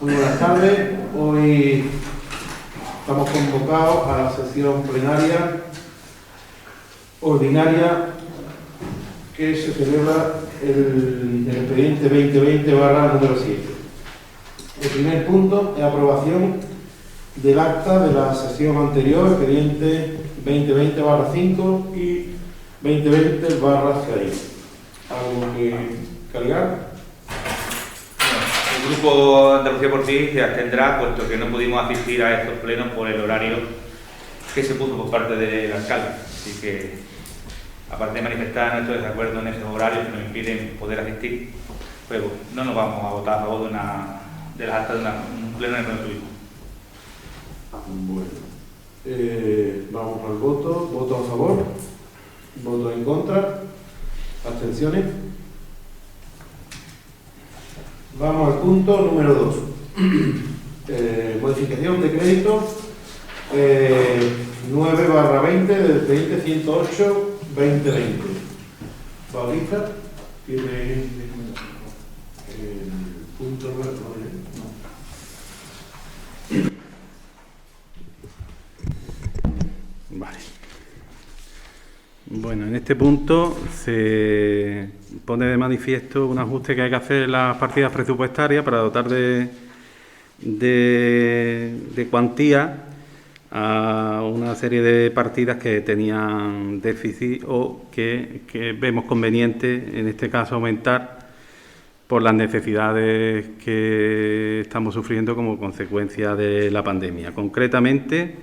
Muy buenas tardes. Hoy estamos convocados a la sesión plenaria ordinaria que se celebra el expediente 2020/número 7. El primer punto es aprobación del acta de la sesión anterior, expediente 2020/5 y 2020/6. ¿Algo que cargar? El Grupo Andalucía por Ti se abstendrá, puesto que no pudimos asistir a estos plenos por el horario que se puso por parte del alcalde. Así que, aparte de manifestar nuestro desacuerdo en esos horarios que nos impiden poder asistir, pues no nos vamos a votar a favor de las actas de un pleno en el que no estuvimos. Bueno, vamos al voto. ¿Voto a favor? ¿Voto en contra? ¿Abstenciones? Vamos al punto número 2. Modificación de crédito 9/20 del expediente 108/2020. Paulita, tiene el punto número 9. Vale. Bueno, en este punto se pone de manifiesto un ajuste que hay que hacer en las partidas presupuestarias para dotar de cuantía a una serie de partidas que tenían déficit o que vemos conveniente, en este caso, aumentar por las necesidades que estamos sufriendo como consecuencia de la pandemia. Concretamente,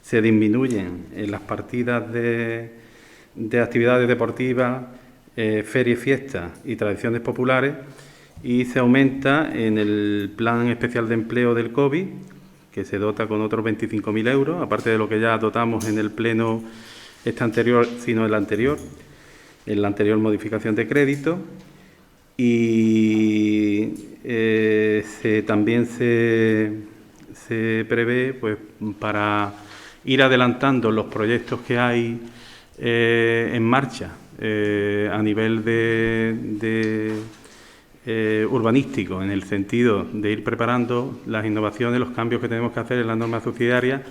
se disminuyen en las partidas de actividades deportivas, ferias, fiestas y tradiciones populares, y se aumenta en el Plan Especial de Empleo del COVID, que se dota con otros 25.000 euros, aparte de lo que ya dotamos en el pleno anterior, sino en la anterior modificación de crédito. Y también se prevé, pues, para ir adelantando los proyectos que hay en marcha a nivel urbanístico, en el sentido de ir preparando las innovaciones, los cambios que tenemos que hacer en las normas subsidiarias,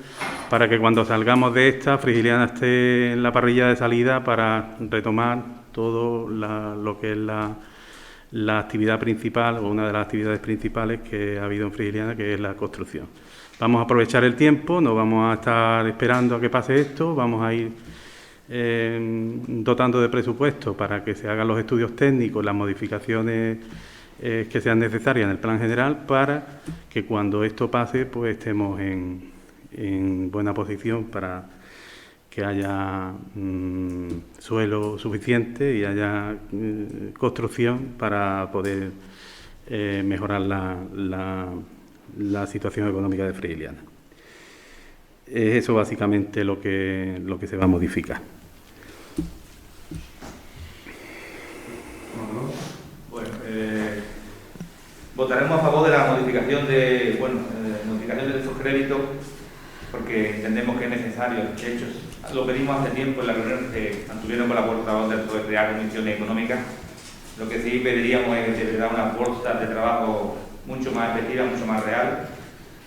para que cuando salgamos de esta, Frigiliana esté en la parrilla de salida para retomar todo lo que es la actividad principal, o una de las actividades principales que ha habido en Frigiliana, que es la construcción. Vamos a aprovechar el tiempo, no vamos a estar esperando a que pase esto, vamos a ir dotando de presupuesto para que se hagan los estudios técnicos, las modificaciones que sean necesarias en el plan general, para que cuando esto pase, pues estemos en buena posición para que haya suelo suficiente y haya construcción para poder mejorar la situación económica de Frigiliana. Es eso básicamente lo que se va a modificar. Bueno, votaremos a favor de la modificación de esos créditos, porque entendemos que es necesario. De hecho, lo pedimos hace tiempo en la reunión que mantuvieron con la portavoz del PSOE de crear comisiones económicas. Lo que sí pediríamos es de verdad una fuerza de trabajo mucho más efectiva, mucho más real,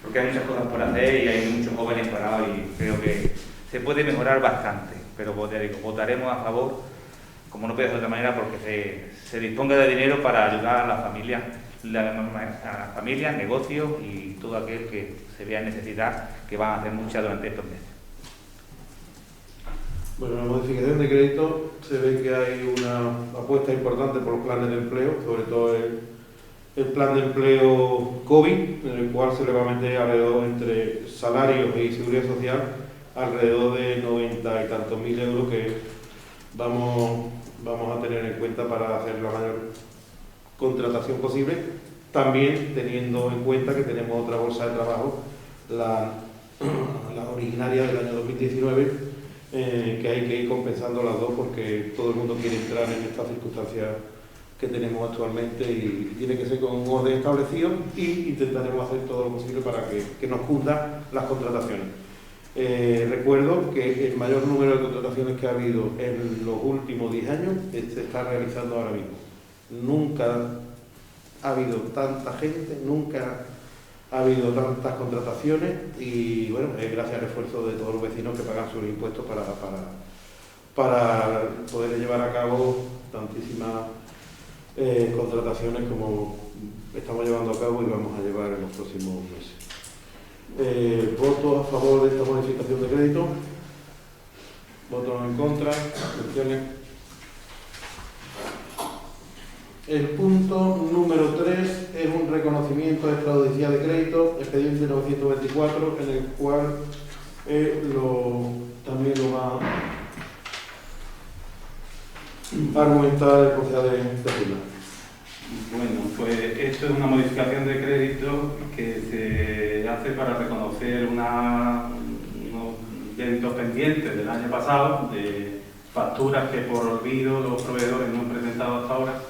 porque hay muchas cosas por hacer y hay muchos jóvenes parados, y creo que se puede mejorar bastante, pero votaremos a favor, como no puede ser de otra manera, porque se disponga de dinero para ayudar a las familias, negocios y todo aquel que se vea en necesidad, que van a hacer muchas durante estos meses. Bueno, en la modificación de crédito se ve que hay una apuesta importante por los planes de empleo, sobre todo el plan de empleo COVID, en el cual se le va a meter alrededor, entre salarios y seguridad social, alrededor de 90 y tantos mil euros que vamos a tener en cuenta para hacer la mayor contratación posible, también teniendo en cuenta que tenemos otra bolsa de trabajo, la originaria del año 2019, que hay que ir compensando las dos, porque todo el mundo quiere entrar en estas circunstancias que tenemos actualmente, y tiene que ser con un orden establecido, y intentaremos hacer todo lo posible para que nos cundan las contrataciones. Recuerdo que el mayor número de contrataciones que ha habido en los últimos 10 años se está realizando ahora mismo. Nunca ha habido tanta gente, nunca ha habido tantas contrataciones y bueno, es gracias al esfuerzo de todos los vecinos que pagan sus impuestos para poder llevar a cabo tantísimas contrataciones como estamos llevando a cabo y vamos a llevar en los próximos meses. ¿Votos a favor de esta modificación de crédito? ¿Votos en contra? ¿Abstenciones? El punto número 3 es un reconocimiento extrajudicial de crédito, expediente 924, en el cual también lo va a argumentar el concejal de Hacienda. Bueno, pues esto es una modificación de crédito que se hace para reconocer unos débitos pendientes del año pasado, de facturas que por olvido los proveedores no han presentado hasta ahora,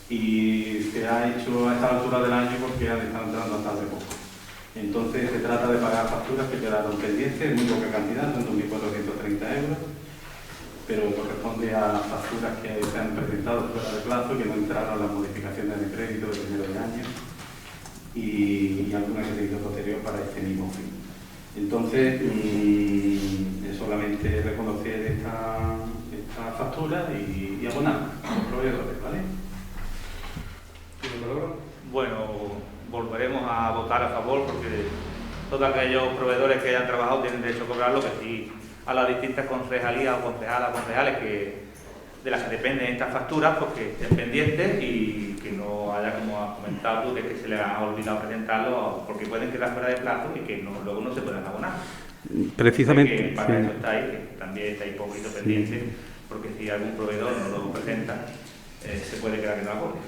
y se ha hecho a esta altura del año porque han estado entrando hasta hace poco. Entonces se trata de pagar facturas que quedaron pendientes, muy poca cantidad, son 2.430 euros, pero corresponde a facturas que se han presentado fuera de plazo, que no entraron a las modificaciones de crédito del primero del año y algunas que se hizo posterior para este mismo fin. Entonces, es solamente reconocer esta factura y abonar a los proveedores, ¿vale? Bueno, volveremos a votar a favor porque todos aquellos proveedores que hayan trabajado tienen derecho a cobrarlo, que sí a las distintas concejalías o concejales de las que dependen estas facturas, pues que estén pendientes y que no haya, como has comentado tú, que se les ha olvidado presentarlo porque pueden quedar fuera de plazo y que luego no se puedan abonar. Precisamente. Que para eso está ahí, que también está ahí un poquito pendiente, porque si algún proveedor no lo presenta, se puede quedar que no abone.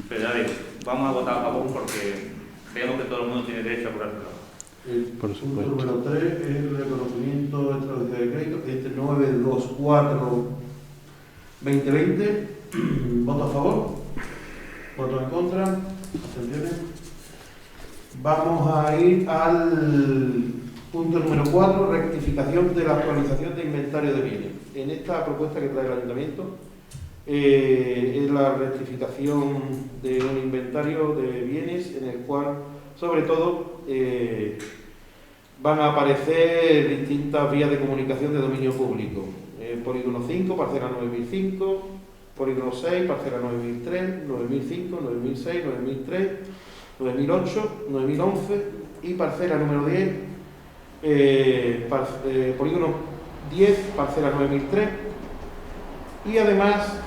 Pero ya digo, vamos a votar a favor porque vemos que todo el mundo tiene derecho a cobrarlo. El punto número 3 es el reconocimiento extrajudicial de crédito, expediente 924-2020. ¿Voto a favor? ¿Voto en contra? ¿Abstenciones? Vamos a ir al punto número 4, rectificación de la actualización de inventario de bienes. En esta propuesta que trae el Ayuntamiento, es la rectificación de un inventario de bienes en el cual, sobre todo, van a aparecer distintas vías de comunicación de dominio público. Polígono 5, parcela 9005, polígono 6, parcela 9003, 9005, 9006, 9003, 9008, 9011 y parcela número 10, polígono 10, parcela 9003, y además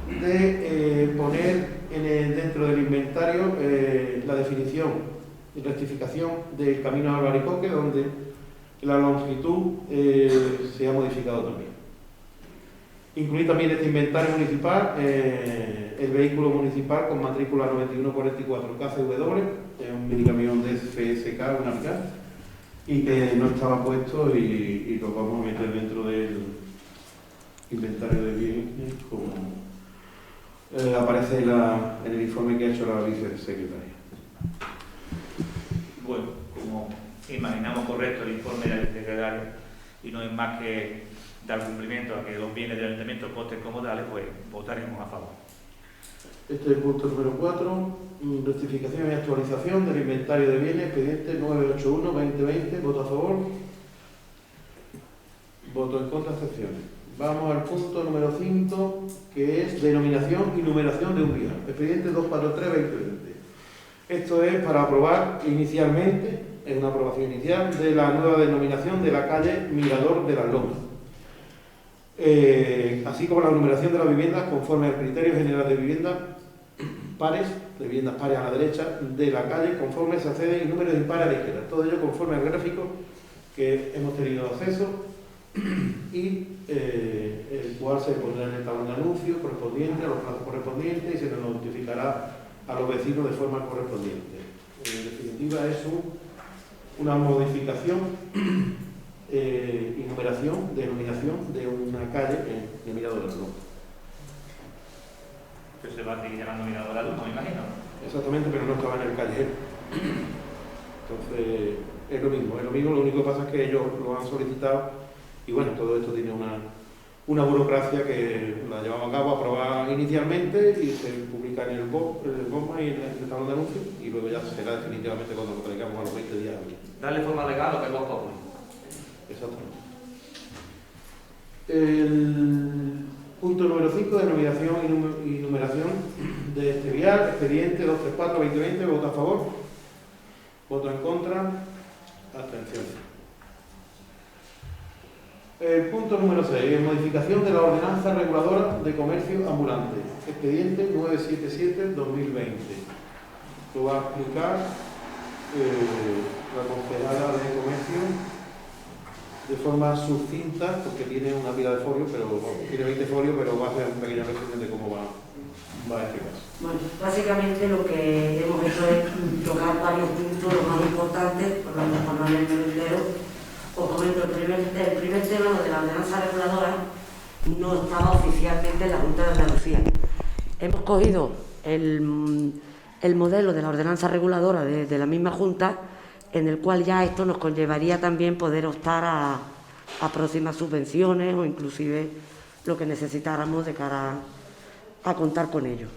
de poner dentro del inventario la definición y rectificación del camino al Albaricoque, donde la longitud se ha modificado también. Incluir también este inventario municipal el vehículo municipal con matrícula 9144 KCW, un minicamión de FSK, una picar, y que no estaba puesto y lo vamos a meter dentro del inventario de bienes como aparece en el informe que ha hecho la vicesecretaria. Bueno, como imaginamos correcto el informe del secretario y no es más que dar cumplimiento a que los bienes del ayuntamiento consten como tales, pues votaremos a favor. Este es el punto número 4, rectificación y actualización del inventario de bienes, expediente 981-2020, voto a favor, voto en contra, abstenciones. Vamos al punto número 5, que es denominación y numeración de un bien, expediente 243-2020. Esto es para aprobar inicialmente, es una aprobación inicial, de la nueva denominación de la calle Mirador de las Lomas, así como la numeración de las viviendas conforme al criterio general de viviendas pares a la derecha de la calle, conforme se accede y números impares a la izquierda. Todo ello conforme al gráfico que hemos tenido acceso y el cual se pondrá en el tablón de anuncios correspondiente, a los plazos correspondientes y se nos notificará a los vecinos de forma correspondiente. En definitiva, es una modificación y denominación de una calle en Mirador de las Lomas. Que se va a seguir llamando Mirador de las Lomas, me imagino. Exactamente, pero no estaba en el callejero. Entonces, es lo mismo, lo único que pasa es que ellos lo han solicitado y bueno, todo esto tiene una burocracia que la llevamos a cabo, aprobada inicialmente y se publica en el BOMA y en el tablón de anuncios y luego ya será definitivamente cuando lo traigamos a los 20 días. Darle forma legal a lo que es Vox Populi. Exactamente. El punto número 5, denominación y numeración de este vial, expediente 234-2020, voto a favor, voto en contra, abstención. El punto número 6, modificación de la ordenanza reguladora de comercio ambulante, expediente 977-2020. Lo va a explicar la concejala de comercio de forma sucinta, porque tiene una pila de folios, pero bueno, tiene 20 folios, pero va a hacer una pequeña resumen de cómo va a explicarse. Bueno, básicamente lo que hemos hecho es tocar varios puntos, los más importantes, por lo menos por no leerme el dedo. Os comento, el primer tema, lo de la ordenanza reguladora, no estaba oficialmente en la Junta de Andalucía. Hemos cogido el modelo de la ordenanza reguladora de la misma Junta, en el cual ya esto nos conllevaría también poder optar a próximas subvenciones o inclusive lo que necesitáramos de cara a contar con ello.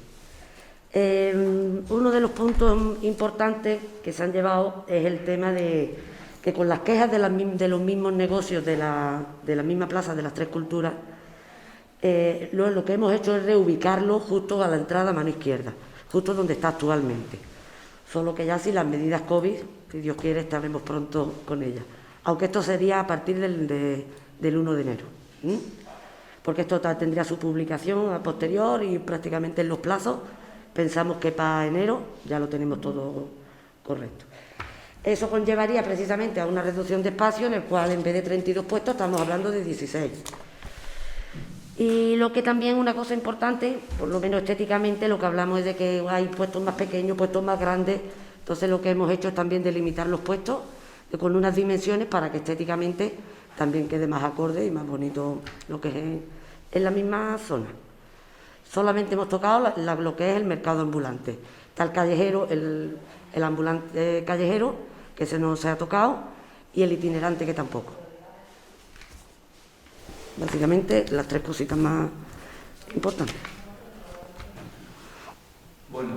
Uno de los puntos importantes que se han llevado es el tema de que con las quejas de los mismos negocios de la misma plaza de las Tres Culturas, lo que hemos hecho es reubicarlo justo a la entrada a mano izquierda, justo donde está actualmente. Solo que ya sin las medidas COVID, si Dios quiere, estaremos pronto con ellas. Aunque esto sería a partir del 1 de enero. Porque esto tendría su publicación a posterior y prácticamente en los plazos pensamos que para enero ya lo tenemos todo correcto. Eso conllevaría precisamente a una reducción de espacio en el cual en vez de 32 puestos estamos hablando de 16. Y lo que también una cosa importante, por lo menos estéticamente, lo que hablamos es de que hay puestos más pequeños, puestos más grandes. Entonces lo que hemos hecho es también delimitar los puestos con unas dimensiones para que estéticamente también quede más acorde y más bonito lo que es en la misma zona. Solamente hemos tocado lo que es el mercado ambulante. Está el callejero, el ambulante callejero, que ese no se ha tocado, y el itinerante, que tampoco. Básicamente las tres cositas más importantes. Bueno,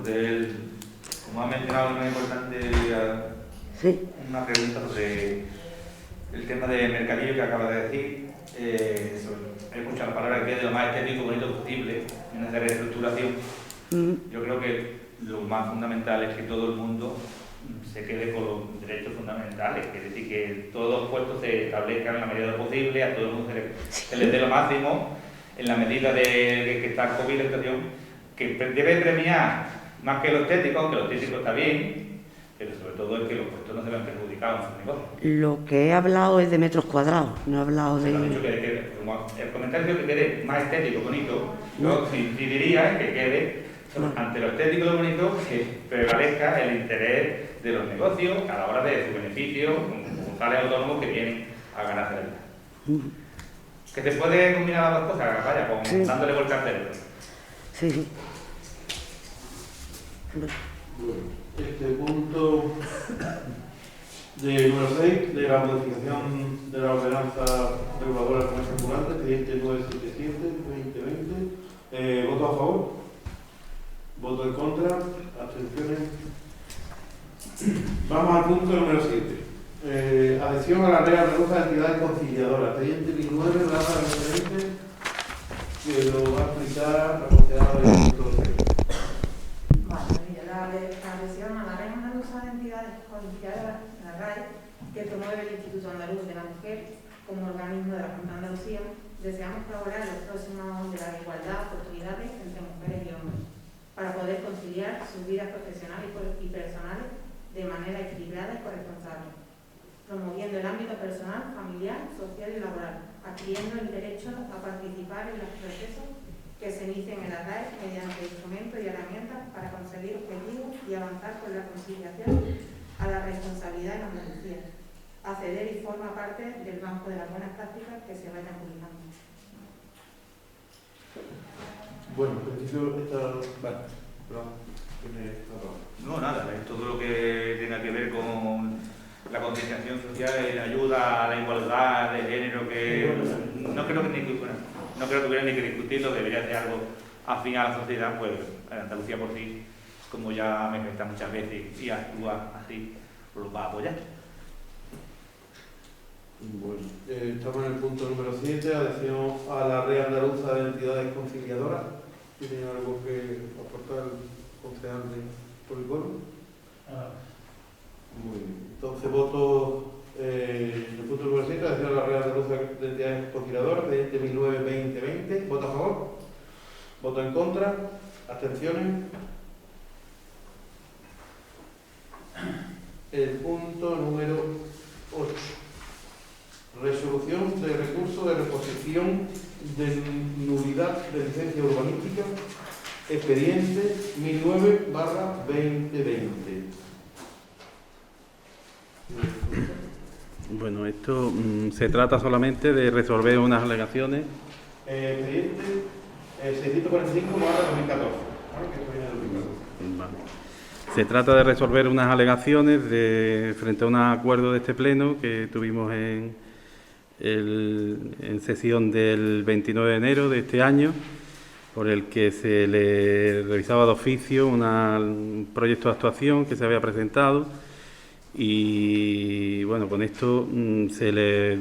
como ha mencionado, lo más importante, Sí. una pregunta sobre el tema de mercadillo que acaba de decir. He escuchado la palabra que es de lo más estético y bonito posible en esa reestructuración. Yo creo que lo más fundamental es que todo el mundo se quede con los derechos fundamentales, es decir, que todos los puestos se establezcan en la medida de lo posible, a todo el mundo se les dé lo máximo, en la medida de que está el COVID, la situación, que debe premiar más que lo estético, aunque lo estético está bien, pero sobre todo es que los puestos no se vean perjudicados en su negocio. Lo que he hablado es de metros cuadrados, no he hablado de... El comentario que quede más estético, bonito, yo sí diría que quede ante lo estético y lo bonito, que prevalezca el interés de los negocios a la hora de su beneficio, como tales autónomos que vienen a ganarse la vida. Que se puede combinar las dos cosas, vaya, dándole vuelta al cerebro. Sí. Bueno, este punto de número 6, de la modificación de la ordenanza reguladora del comercio ambulante, expediente 977-2020. ¿Voto a favor? ¿Voto en contra? ¿Abstenciones? Vamos al punto número 7. Adhesión a la Real Reduja de Entidades Conciliadoras. Expediente 19/2020, que lo va a explicar la concejala del punto 6. Vale, mira, la adhesión a la Red Andaluza de Entidades Conciliadoras, la RAE, que promueve el Instituto Andaluz de la Mujer como organismo de la Junta de Andalucía, deseamos colaborar en los próximos de la igualdad de oportunidades entre mujeres y hombres, para poder conciliar sus vidas profesionales y personales de manera equilibrada y corresponsable, promoviendo el ámbito personal, familiar, social y laboral, adquiriendo el derecho a participar en los procesos que se inicien en la RAE mediante instrumentos y herramientas para conseguir objetivos y avanzar con la conciliación a la responsabilidad en Andalucía, acceder y forma parte del banco de las buenas prácticas que se vayan publicando. Bueno, en principio tiene la palabra. No, nada, es todo lo que tenga que ver con la concienciación social y la ayuda a la igualdad de género, que no creo que ni bueno. no creo que hubiera ni que discutirlo, debería ser algo afín a la sociedad, pues Andalucía por sí, como ya ha manifestado muchas veces y actúa así, pues lo va a apoyar. Bueno, estamos en el punto número 7, adhesión a la Red Andaluza de Entidades Conciliadoras. ¿Tiene algo que aportar el concejal por el pueblo? Muy bien. Entonces voto en el punto número 7, adhesión a la Red Andaluza de Entidades Conciliadoras, de 2009-2020. ¿Voto a favor? ¿Voto en contra? ¿Abstenciones? El punto número 8. Resolución de recurso de reposición de nulidad de licencia urbanística, expediente 1009/2020. Bueno, esto se trata solamente de resolver unas alegaciones. Expediente 645/2014. ¿Vale? Que esto viene del 2014. Vale. Se trata de resolver unas alegaciones frente a un acuerdo de este pleno que tuvimos en sesión del 29 de enero de este año, por el que se le revisaba de oficio un proyecto de actuación que se había presentado y bueno, con esto se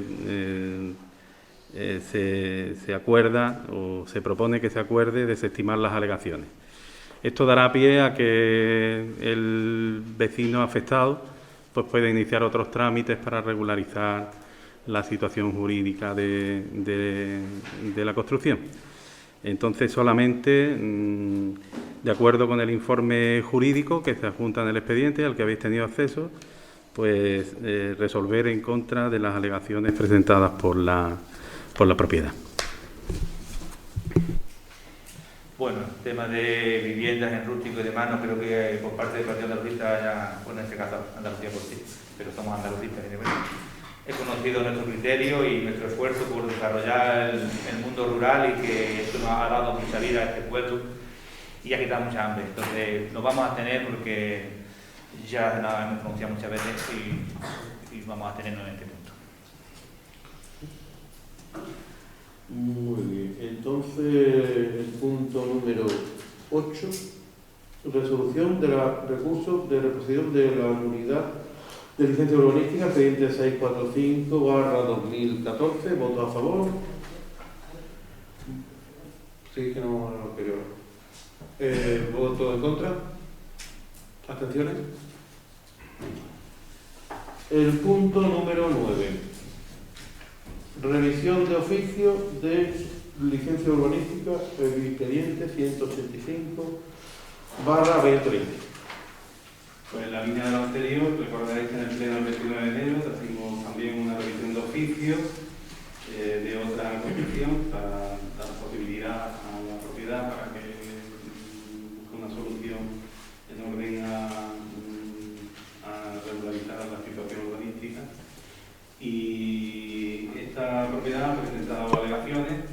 acuerda o se propone que se acuerde desestimar las alegaciones. Esto dará pie a que el vecino afectado pues pueda iniciar otros trámites para regularizar la situación jurídica de la construcción. Entonces, solamente, de acuerdo con el informe jurídico que se adjunta en el expediente al que habéis tenido acceso, pues resolver en contra de las alegaciones presentadas por la propiedad. Bueno, tema de viviendas en rústico y demás, no creo que por parte del Partido Andalucista haya, bueno, en este caso Andalucía por sí, pero somos andalucistas. He conocido nuestro criterio y nuestro esfuerzo por desarrollar el mundo rural y que esto nos ha dado mucha vida a este pueblo y ha quitado mucha hambre. Entonces nos vamos a abstener porque ya nos hemos pronunciado muchas veces y vamos a abstenernos en este punto. Muy bien. Entonces, el punto número 8, resolución de los recursos de reposición de la unidad de licencia urbanística, expediente 645/2014. ¿Voto a favor? Sí, que no lo quería. ¿Voto en contra? ¿Abstenciones? El punto número 9. Revisión de oficio de licencia urbanística, expediente 185/2020. Pues en la línea de lo anterior, recordaréis que en el pleno del 29 de enero hicimos también una revisión de oficio de otra construcción para dar posibilidad a la propiedad para que busque una solución en orden a regularizar la situación urbanística. Y esta propiedad ha presentado alegaciones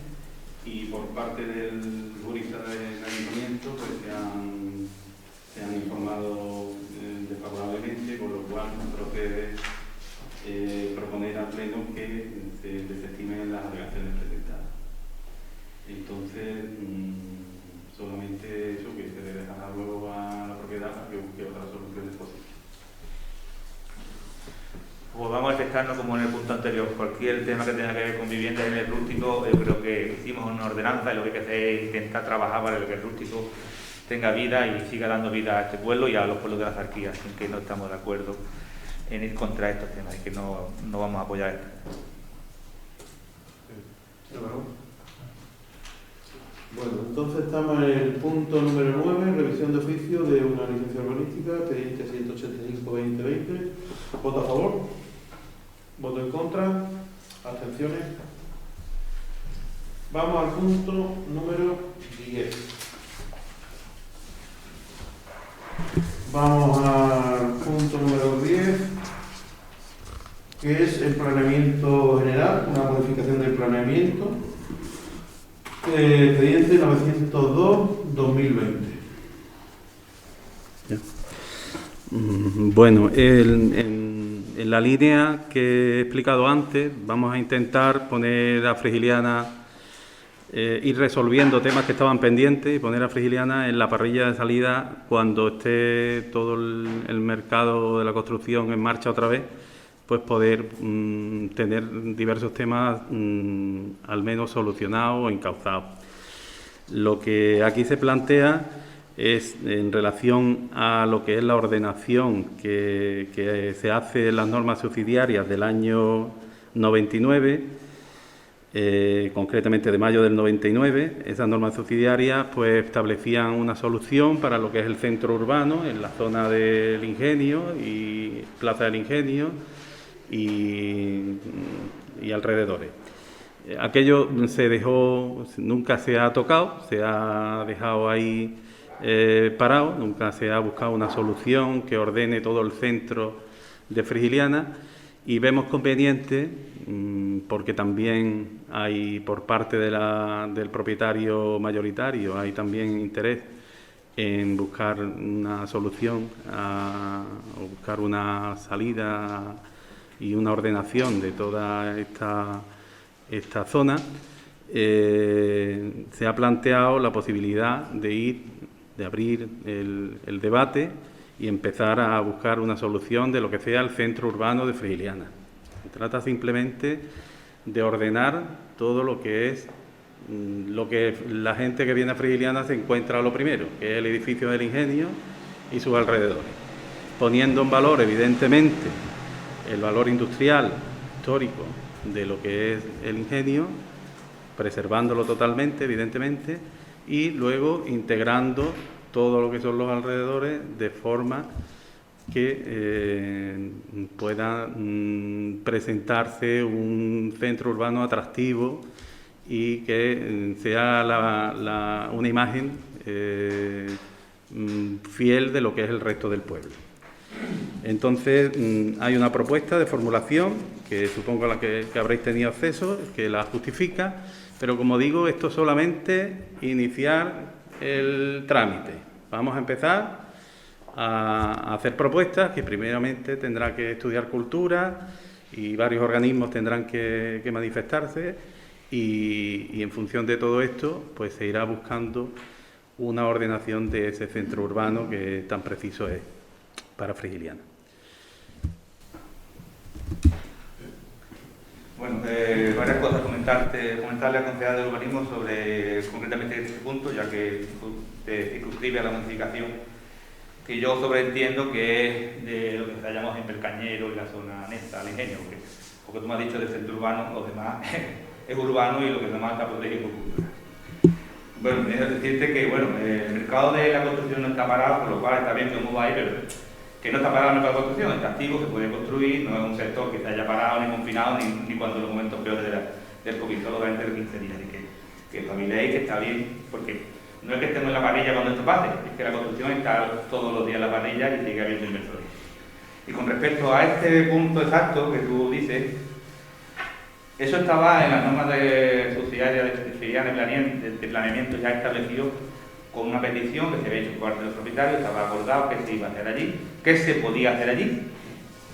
y por parte del jurista del ayuntamiento pues se han informado desfavorablemente, con lo cual procede proponer al pleno que se desestimen las alegaciones presentadas. Entonces, solamente eso, que se le dejará luego a la propiedad para que busque otras soluciones posibles. Pues vamos a afectarnos como en el punto anterior. Cualquier tema que tenga que ver con viviendas en el rústico, yo creo que hicimos una ordenanza y lo que hay que hacer es intentar trabajar para que el rústico tenga vida y siga dando vida a este pueblo y a los pueblos de la Zarquía, sin que no estamos de acuerdo en ir contra estos temas y que no vamos a apoyar esto. Bueno, entonces estamos en el punto número 9, revisión de oficio de una licencia urbanística, expediente 185/2020. ¿Voto a favor? ¿Voto en contra? ¿Abstenciones? Vamos al punto número 10. Vamos al punto número 10, que es el planeamiento general, una modificación del planeamiento. Expediente 902/2020. Bueno, en la línea que he explicado antes, vamos a intentar poner a Frigiliana ir resolviendo temas que estaban pendientes y poner a Frigiliana en la parrilla de salida cuando esté todo el mercado de la construcción en marcha otra vez, pues poder tener diversos temas al menos solucionados o encauzados. Lo que aquí se plantea es en relación a lo que es la ordenación que se hace en las normas subsidiarias del año 99, concretamente de mayo del 99. Esas normas subsidiarias pues establecían una solución para lo que es el centro urbano en la zona del Ingenio y Plaza del Ingenio y alrededores. Aquello se dejó, nunca se ha tocado, se ha dejado ahí parado, nunca se ha buscado una solución que ordene todo el centro de Frigiliana, y vemos conveniente, porque también hay por parte del propietario mayoritario, hay también interés en buscar una solución o buscar una salida y una ordenación de toda esta zona. Se ha planteado la posibilidad de abrir el debate y empezar a buscar una solución de lo que sea el centro urbano de Frigiliana. Se trata simplemente de ordenar todo lo que es lo que la gente que viene a Frigiliana se encuentra lo primero, que es el edificio del Ingenio y sus alrededores, poniendo en valor evidentemente el valor industrial, histórico de lo que es el Ingenio, preservándolo totalmente, evidentemente, y luego integrando todo lo que son los alrededores de forma que pueda presentarse un centro urbano atractivo y que sea una imagen fiel de lo que es el resto del pueblo. Entonces, hay una propuesta de formulación que supongo a la que habréis tenido acceso, que la justifica, pero como digo, esto es solamente iniciar el trámite. Vamos a empezar a hacer propuestas que primeramente tendrá que estudiar Cultura y varios organismos tendrán que manifestarse y en función de todo esto pues se irá buscando una ordenación de ese centro urbano que tan preciso es para Frigiliana. Bueno, varias cosas comentarle al concejal de urbanismo sobre concretamente este punto, ya que se circunscribe a la modificación que yo sobreentiendo que es de lo que se llama el Cañero y la zona anexa al Ingenio, porque tú me has dicho del centro urbano, los demás es urbano y lo que demás está protegido por cultura. Bueno, es decirte que bueno, el mercado de la construcción no está parado, por lo cual está bien cómo va ahí, pero que no está parado el mercado de construcción, está activo, se puede construir, no es un sector que se haya parado, ni confinado, ni cuando en los momentos peores del COVID, solo durante los 15 días. Y que espabiléis, que está bien, porque no es que estemos en la parrilla cuando esto pase, es que la construcción está todos los días en la parrilla y sigue habiendo inversores. Y con respecto a este punto exacto que tú dices, eso estaba en las normas subsidiarias de planeamiento ya establecido con una petición que se había hecho por parte de los propietarios, estaba acordado que se iba a hacer allí, que se podía hacer allí,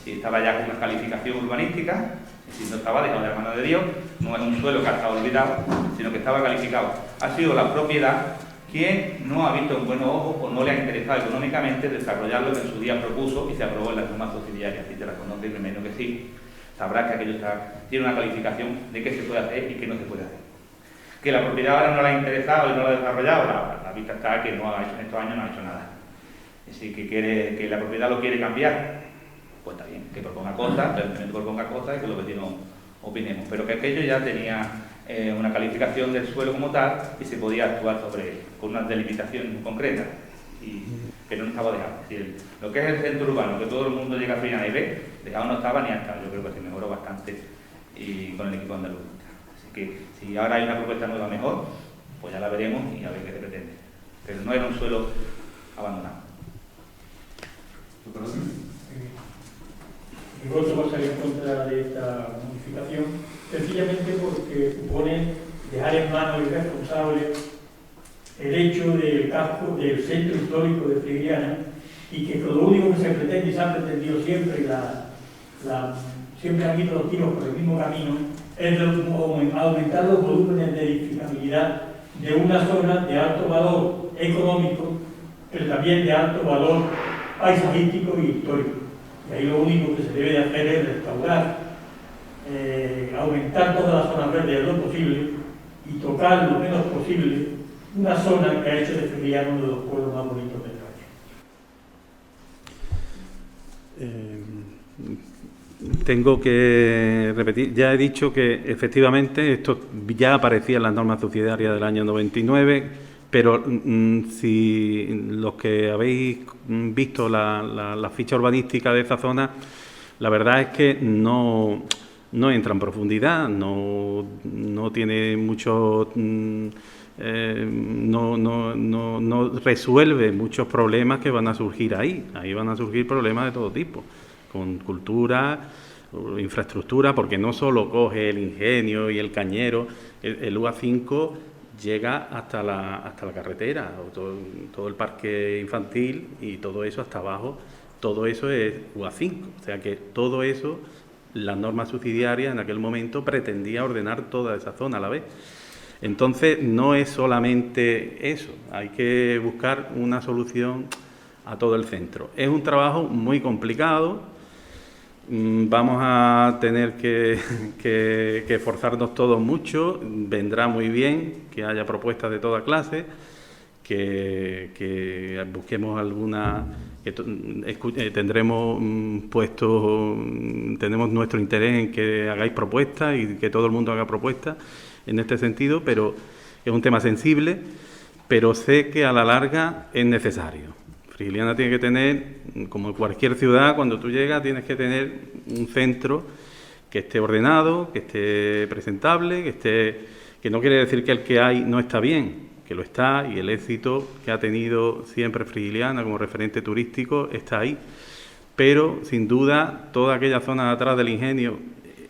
si estaba ya con una calificación urbanística, si no estaba dejado de la mano de Dios, no es un suelo que ha estado olvidado, sino que estaba calificado. Ha sido la propiedad quien no ha visto en buenos ojos o no le ha interesado económicamente desarrollar lo que en su día propuso y se aprobó en las normas subsidiarias. Si te la conoces, me imagino que sí, sabrás que aquello tiene una calificación de qué se puede hacer y qué no se puede hacer. Que la propiedad ahora no le ha interesado y no la ha desarrollado, la vista está que no ha hecho, en estos años no ha hecho nada. Es decir, que la propiedad lo quiere cambiar, pues está bien, que proponga cosas, que el ayuntamiento proponga cosas y que los vecinos opinemos. Pero que aquello ya tenía una calificación del suelo como tal y se podía actuar sobre él, con una delimitación concreta, y que no estaba dejado. Es decir, lo que es el centro urbano, que todo el mundo llega a Frigiliana y ve, dejado no estaba ni hasta, yo creo que se mejoró bastante y con el equipo andaluz. Así que si ahora hay una propuesta nueva mejor, pues ya la veremos y a ver qué se pretende. Pero no era un suelo abandonado. Mi voto va a salir en contra de esta modificación, sencillamente porque supone dejar en manos del responsable el hecho del casco del centro histórico de Frigiliana y que lo único que se pretende y se ha pretendido siempre siempre han ido los tiros por el mismo camino, es aumentar los volúmenes de edificabilidad de una zona de alto valor económico, pero también de alto valor paisajístico y histórico. Y ahí lo único que se debe de hacer es restaurar, aumentar todas las zonas verdes lo posible y tocar lo menos posible una zona que ha hecho de Friguiliana uno de los pueblos más bonitos del país. Tengo que repetir, ya he dicho que efectivamente esto ya aparecía en las normas subsidiarias del año 99, pero si los que habéis visto la ficha urbanística de esa zona, la verdad es que no entra en profundidad, no tiene mucho... no resuelve muchos problemas que van a surgir ahí. Ahí van a surgir problemas de todo tipo, con cultura, infraestructura, porque no solo coge el Ingenio y el Cañero, el UA5 llega hasta la carretera, o todo el parque infantil y todo eso hasta abajo, todo eso es UA5. O sea que todo eso, las normas subsidiarias en aquel momento pretendía ordenar toda esa zona a la vez. Entonces, no es solamente eso, hay que buscar una solución a todo el centro. Es un trabajo muy complicado, vamos a tener que esforzarnos todos mucho, vendrá muy bien que haya propuestas de toda clase, que busquemos alguna, tendremos tenemos nuestro interés en que hagáis propuestas y que todo el mundo haga propuestas en este sentido, pero es un tema sensible, pero sé que a la larga es necesario. Friguiliana tiene que tener, como cualquier ciudad, cuando tú llegas tienes que tener un centro que esté ordenado, que esté presentable, que no quiere decir que el que hay no está bien, que lo está, y el éxito que ha tenido siempre Friguiliana como referente turístico está ahí. Pero, sin duda, toda aquella zona de atrás del Ingenio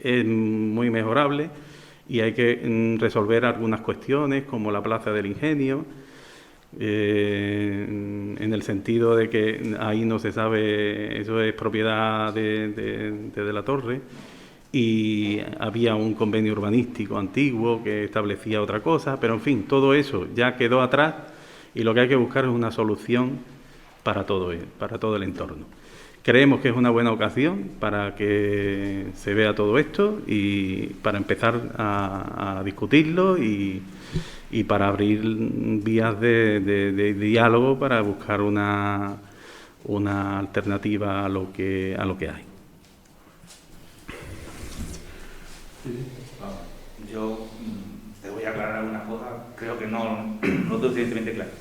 es muy mejorable y hay que resolver algunas cuestiones, como la Plaza del Ingenio, en el sentido de que ahí no se sabe, eso es propiedad de la Torre, y había un convenio urbanístico antiguo que establecía otra cosa, pero en fin, todo eso ya quedó atrás y lo que hay que buscar es una solución para todo el entorno. Creemos que es una buena ocasión para que se vea todo esto y para empezar a discutirlo y para abrir vías de diálogo para buscar una alternativa a lo que hay. Yo te voy a aclarar una cosa, creo que no tengo suficientemente claro.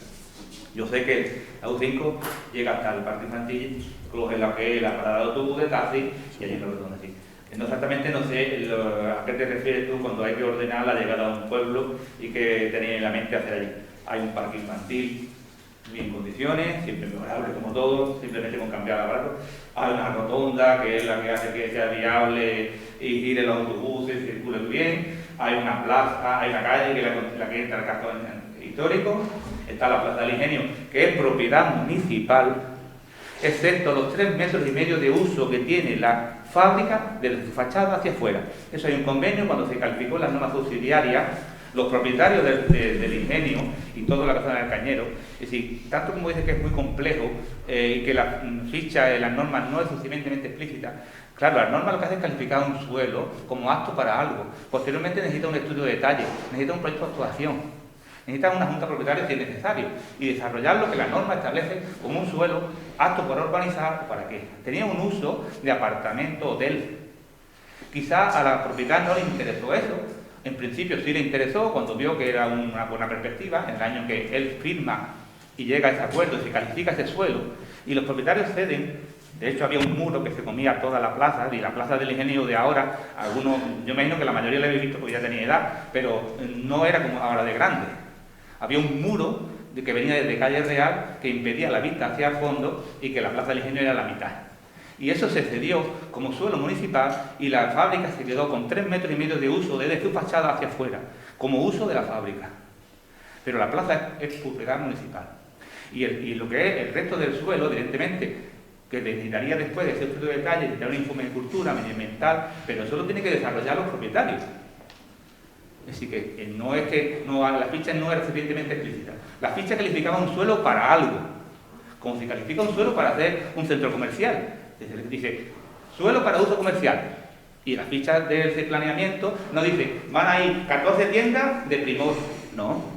Yo sé que la U5 llega hasta el parque infantil, coge la parada de autobús de taxi y allí no lo toman así. No exactamente, no sé a qué te refieres tú cuando hay que ordenar la llegada a un pueblo y que tenéis en la mente hacer allí. Hay un parque infantil en condiciones, siempre mejorable como todo, simplemente con cambiar aparatos. Hay una rotonda que es la que hace que sea viable y giren los autobuses, circulen bien. Hay una plaza, hay una calle que es la que entra al casco histórico. Está la Plaza del Ingenio, que es propiedad municipal, excepto los 3,5 metros de uso que tiene la fábrica desde su fachada hacia afuera. Eso hay un convenio cuando se calificó las normas subsidiarias, los propietarios del Ingenio y toda la zona del Cañero. Es decir, tanto como dice que es muy complejo y que la ficha de las normas no es suficientemente explícita, claro, las normas lo que hacen es calificar un suelo como apto para algo. Posteriormente necesita un estudio de detalle, necesita un proyecto de actuación. Necesitan una junta propietaria si es necesario y desarrollar lo que la norma establece como un suelo apto para urbanizar. ¿Para qué? Tenía un uso de apartamento, hotel. Quizá a la propietaria no le interesó eso. En principio sí le interesó cuando vio que era una buena perspectiva, en el año en que él firma y llega a ese acuerdo y se califica ese suelo y los propietarios ceden. De hecho, había un muro que se comía toda la plaza, y la Plaza del Ingenio de ahora, algunos, yo me imagino que la mayoría la habéis visto porque ya tenía edad, pero no era como ahora de grande. Había un muro que venía desde Calle Real que impedía la vista hacia el fondo y que la Plaza del Ingenio era la mitad. Y eso se cedió como suelo municipal y la fábrica se quedó con 3,5 metros de uso desde su fachada hacia afuera, como uso de la fábrica. Pero la plaza es propiedad municipal. Y lo que es el resto del suelo, evidentemente, que necesitaría después de ese estudio de detalle, necesitar un informe de cultura, medioambiental, pero eso lo tienen que desarrollar los propietarios. Es decir, que no es que la ficha no era suficientemente explícita. La ficha calificaba un suelo para algo, como se califica un suelo para hacer un centro comercial. Dice, suelo para uso comercial. Y la ficha de ese planeamiento no dice, van a ir 14 tiendas de Primor. No.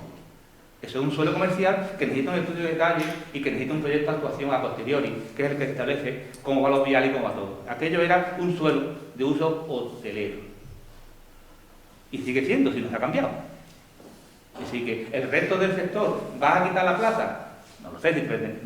Eso es un suelo comercial que necesita un estudio de detalle y que necesita un proyecto de actuación a posteriori, que es el que establece cómo va los viales y cómo va todo. Aquello era un suelo de uso hotelero. Y sigue siendo, si no se ha cambiado. Así que el resto del sector, ¿va a quitar la plaza? No lo sé,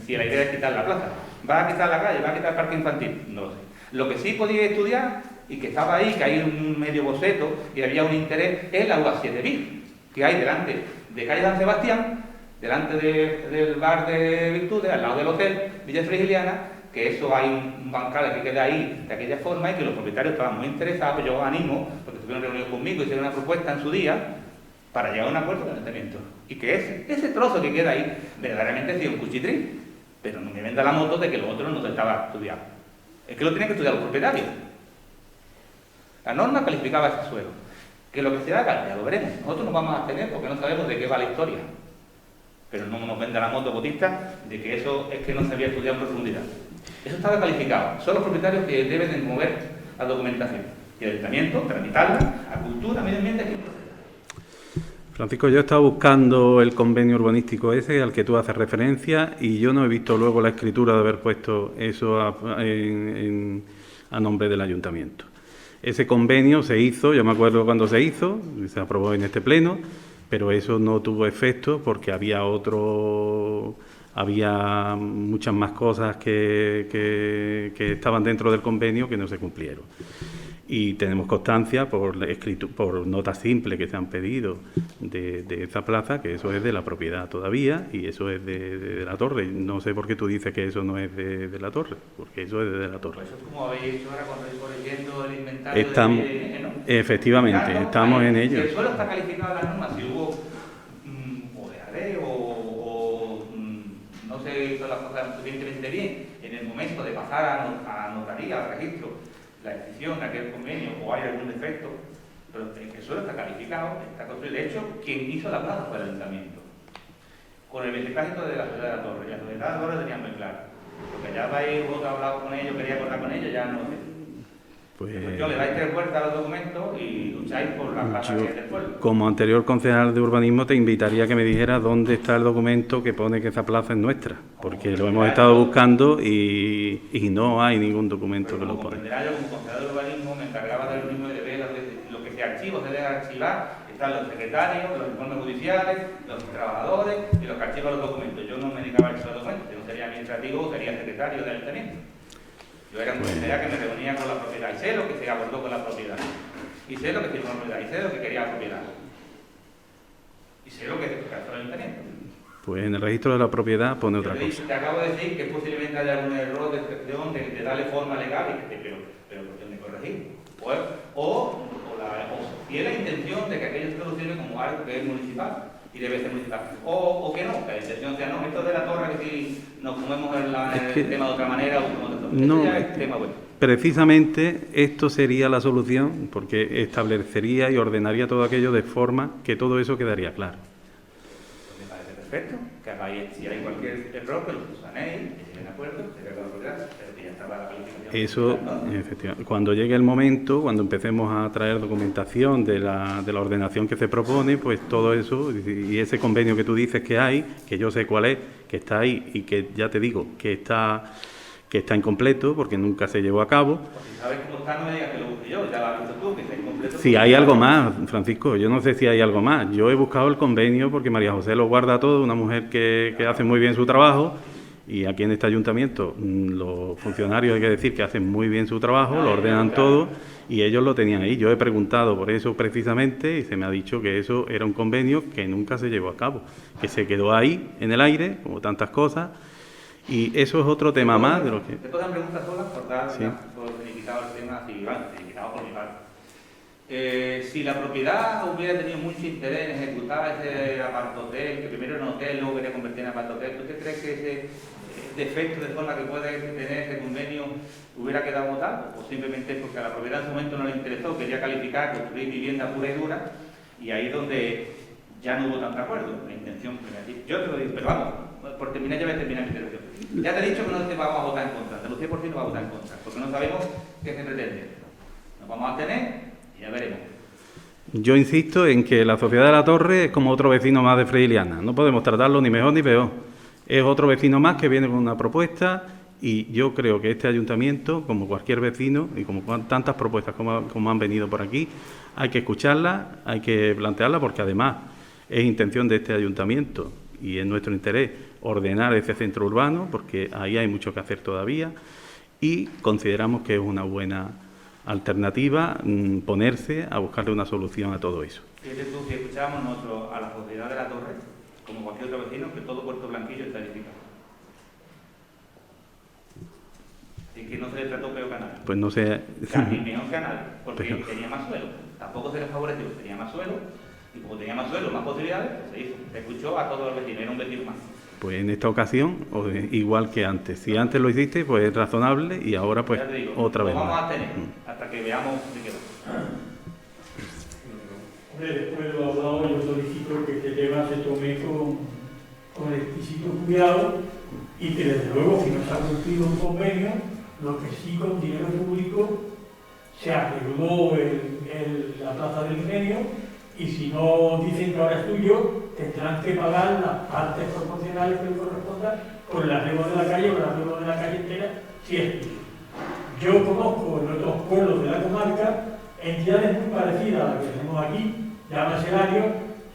si la idea es quitar la plaza. ¿Va a quitar la calle? ¿Va a quitar el parque infantil? No lo sé. Lo que sí podía estudiar, y que estaba ahí, que hay un medio boceto, y había un interés, es la UA7000, que hay delante de calle San Sebastián, delante del bar de Virtudes, al lado del hotel Villa Frigiliana, que eso hay un bancal que queda ahí de aquella forma y que los propietarios estaban muy interesados. Pues yo os animo, porque estuvieron reunidos conmigo, hicieron una propuesta en su día para llegar a un acuerdo con el ayuntamiento. Y que ese trozo que queda ahí, verdaderamente ha sido un cuchitrín, pero no me venda la moto de que los otros no se estaba estudiando. Es que lo tienen que estudiar los propietarios. La norma calificaba ese suelo. Que lo que se haga, ya lo veremos. Nosotros nos vamos a abstener porque no sabemos de qué va la historia. Pero no nos venda la moto botista de que eso es que no se había estudiado en profundidad. Eso estaba calificado. Son los propietarios que deben de mover la documentación. Y el ayuntamiento, tramitarla a cultura, medio ambiente, aquí. Francisco, yo he estado buscando el convenio urbanístico ese al que tú haces referencia y yo no he visto luego la escritura de haber puesto eso a nombre del ayuntamiento. Ese convenio se hizo, yo me acuerdo cuando se hizo, se aprobó en este pleno, pero eso no tuvo efecto porque había muchas más cosas que estaban dentro del convenio que no se cumplieron. Y tenemos constancia por notas simples que se han pedido de esa plaza, que eso es de la propiedad todavía y eso es de la torre. No sé por qué tú dices que eso no es de la torre, porque eso es de la torre. Pues eso es como habéis hecho ahora cuando estáis corrigiendo el inventario ¿no? Efectivamente, estamos en ello. Si el suelo está calificado en las normas, si hubo o de arreo no se hizo las cosas suficientemente bien en el momento de pasar a notaría, al registro, la decisión de aquel convenio o hay algún defecto, pero el suelo está calificado, está construido. De hecho, quien hizo la plaza fue el ayuntamiento. Con el beneplácito de la ciudad de la Torre, y la ciudad de la Torre tenían muy claro. Porque ya vais vos a hablar con ellos, quería acordar con ellos, ya no sé. Pues yo le dais 3 vueltas a los documentos y lucháis por la plaza que es del pueblo. Como anterior concejal de urbanismo te invitaría a que me dijeras dónde está el documento que pone que esa plaza es nuestra, porque lo hemos estado buscando y no hay ningún documento que lo pone. Yo como concejal de urbanismo me encargaba del urbanismo y de ver lo que se archiva, se debe archivar, están los secretarios, los informes judiciales, los trabajadores y los que archivan los documentos. Yo no me dedicaba a esos documentos, yo no sería administrativo, sería secretario del ayuntamiento. Yo era un secretario que me reunía con la propiedad y sé lo que se acordó con la propiedad. Y sé lo que firmó la propiedad, y sé lo que quería la propiedad. Y sé lo que hizo el ayuntamiento. Pues en el registro de la propiedad pone otra cosa. Te acabo de decir que posiblemente haya algún error de excepción, de darle forma legal, pero cuestión de corregir. O si es la intención de que aquello se solucione como algo que es municipal y debe ser municipal. O que no, que la intención sea no. Esto de la torre, que si nos comemos el tema de otra manera o como de otra manera. No, ya es tema bueno. Precisamente esto sería la solución, porque establecería y ordenaría todo aquello de forma que todo eso quedaría claro. Me parece perfecto, que hagáis, si hay cualquier error, que lo subsanéis, que lleguen a acuerdo, se haga la propiedad, pero que ya estaba la calificación. Eso, efectivamente, cuando llegue el momento, cuando empecemos a traer documentación de la ordenación que se propone, pues todo eso, y ese convenio que tú dices que hay, que yo sé cuál es, que está ahí y que ya te digo que está incompleto porque nunca se llevó a cabo. Pues si sabes cómo está, no me digas que lo busque yo, ya lo has visto tú, que está incompleto. Si hay algo más, Francisco, yo no sé si hay algo más. Yo he buscado el convenio porque María José lo guarda todo, una mujer que hace muy bien su trabajo, y aquí en este ayuntamiento los funcionarios hay que decir que hacen muy bien su trabajo, lo ordenan todo, y ellos lo tenían ahí. Yo he preguntado por eso precisamente y se me ha dicho que eso era un convenio que nunca se llevó a cabo, que se quedó ahí en el aire, como tantas cosas. Y eso es otro tema más de lo que... ¿Te puedo dar preguntas solas por dar Sí. por finiquitado el tema? Sí, vale, finiquitado por mi parte. Si la propiedad hubiera tenido mucho interés en ejecutar ese apartohotel, que primero era un hotel, luego quería convertir en apartohotel, ¿tú qué crees que defecto de forma que puede tener este convenio hubiera quedado votado, o simplemente porque a la propiedad en su momento no le interesó, quería calificar, construir vivienda pura y dura, y ahí es donde ya no hubo tanto acuerdo. La intención, yo te lo digo, pero vamos, por terminar ya voy a terminar mi intervención. Ya te he dicho que no te vamos a votar en contra, Andalucía por fin no va a votar en contra, porque no sabemos qué se pretende. Nos vamos a tener y ya veremos. Yo insisto en que la Sociedad de la Torre es como otro vecino más de Freiliana. No podemos tratarlo ni mejor ni peor. Es otro vecino más que viene con una propuesta y yo creo que este ayuntamiento, como cualquier vecino y como tantas propuestas como han venido por aquí, hay que escucharlas, hay que plantearlas porque además es intención de este ayuntamiento y es nuestro interés ordenar ese centro urbano porque ahí hay mucho que hacer todavía y consideramos que es una buena alternativa ponerse a buscarle una solución a todo eso. Fíjate tú, si escuchábamos nosotros a la Sociedad de la Torre, como cualquier otro vecino, que todo Puerto Blanquillo está edificado. Y que no se le trató peor que a nadie. Pues no sé. Ni mejor que a nadie, porque tenía más suelo. Tampoco se le favoreció, tenía más suelo, y como tenía más suelo, más posibilidades, pues se hizo. Se escuchó a todos los vecinos, era un vecino más. Pues en esta ocasión, igual que antes. Si antes lo hiciste, pues es razonable y ahora pues digo, otra vez vamos más. a tener hasta que veamos de qué va. Hombre, después de lo hablado, yo solicito que este tema se tome con exquisito cuidado y que desde luego, si no se ha cumplido un convenio, lo que sí con dinero público se arregló la plaza del Ingenio y si no dicen que ahora es tuyo, tendrán que pagar las partes proporcionales que le correspondan con el arreglo de la calle o el arreglo de la calle entera, si es tuyo. Yo conozco en otros pueblos de la comarca entidades muy parecidas a las que tenemos aquí, llama Selario,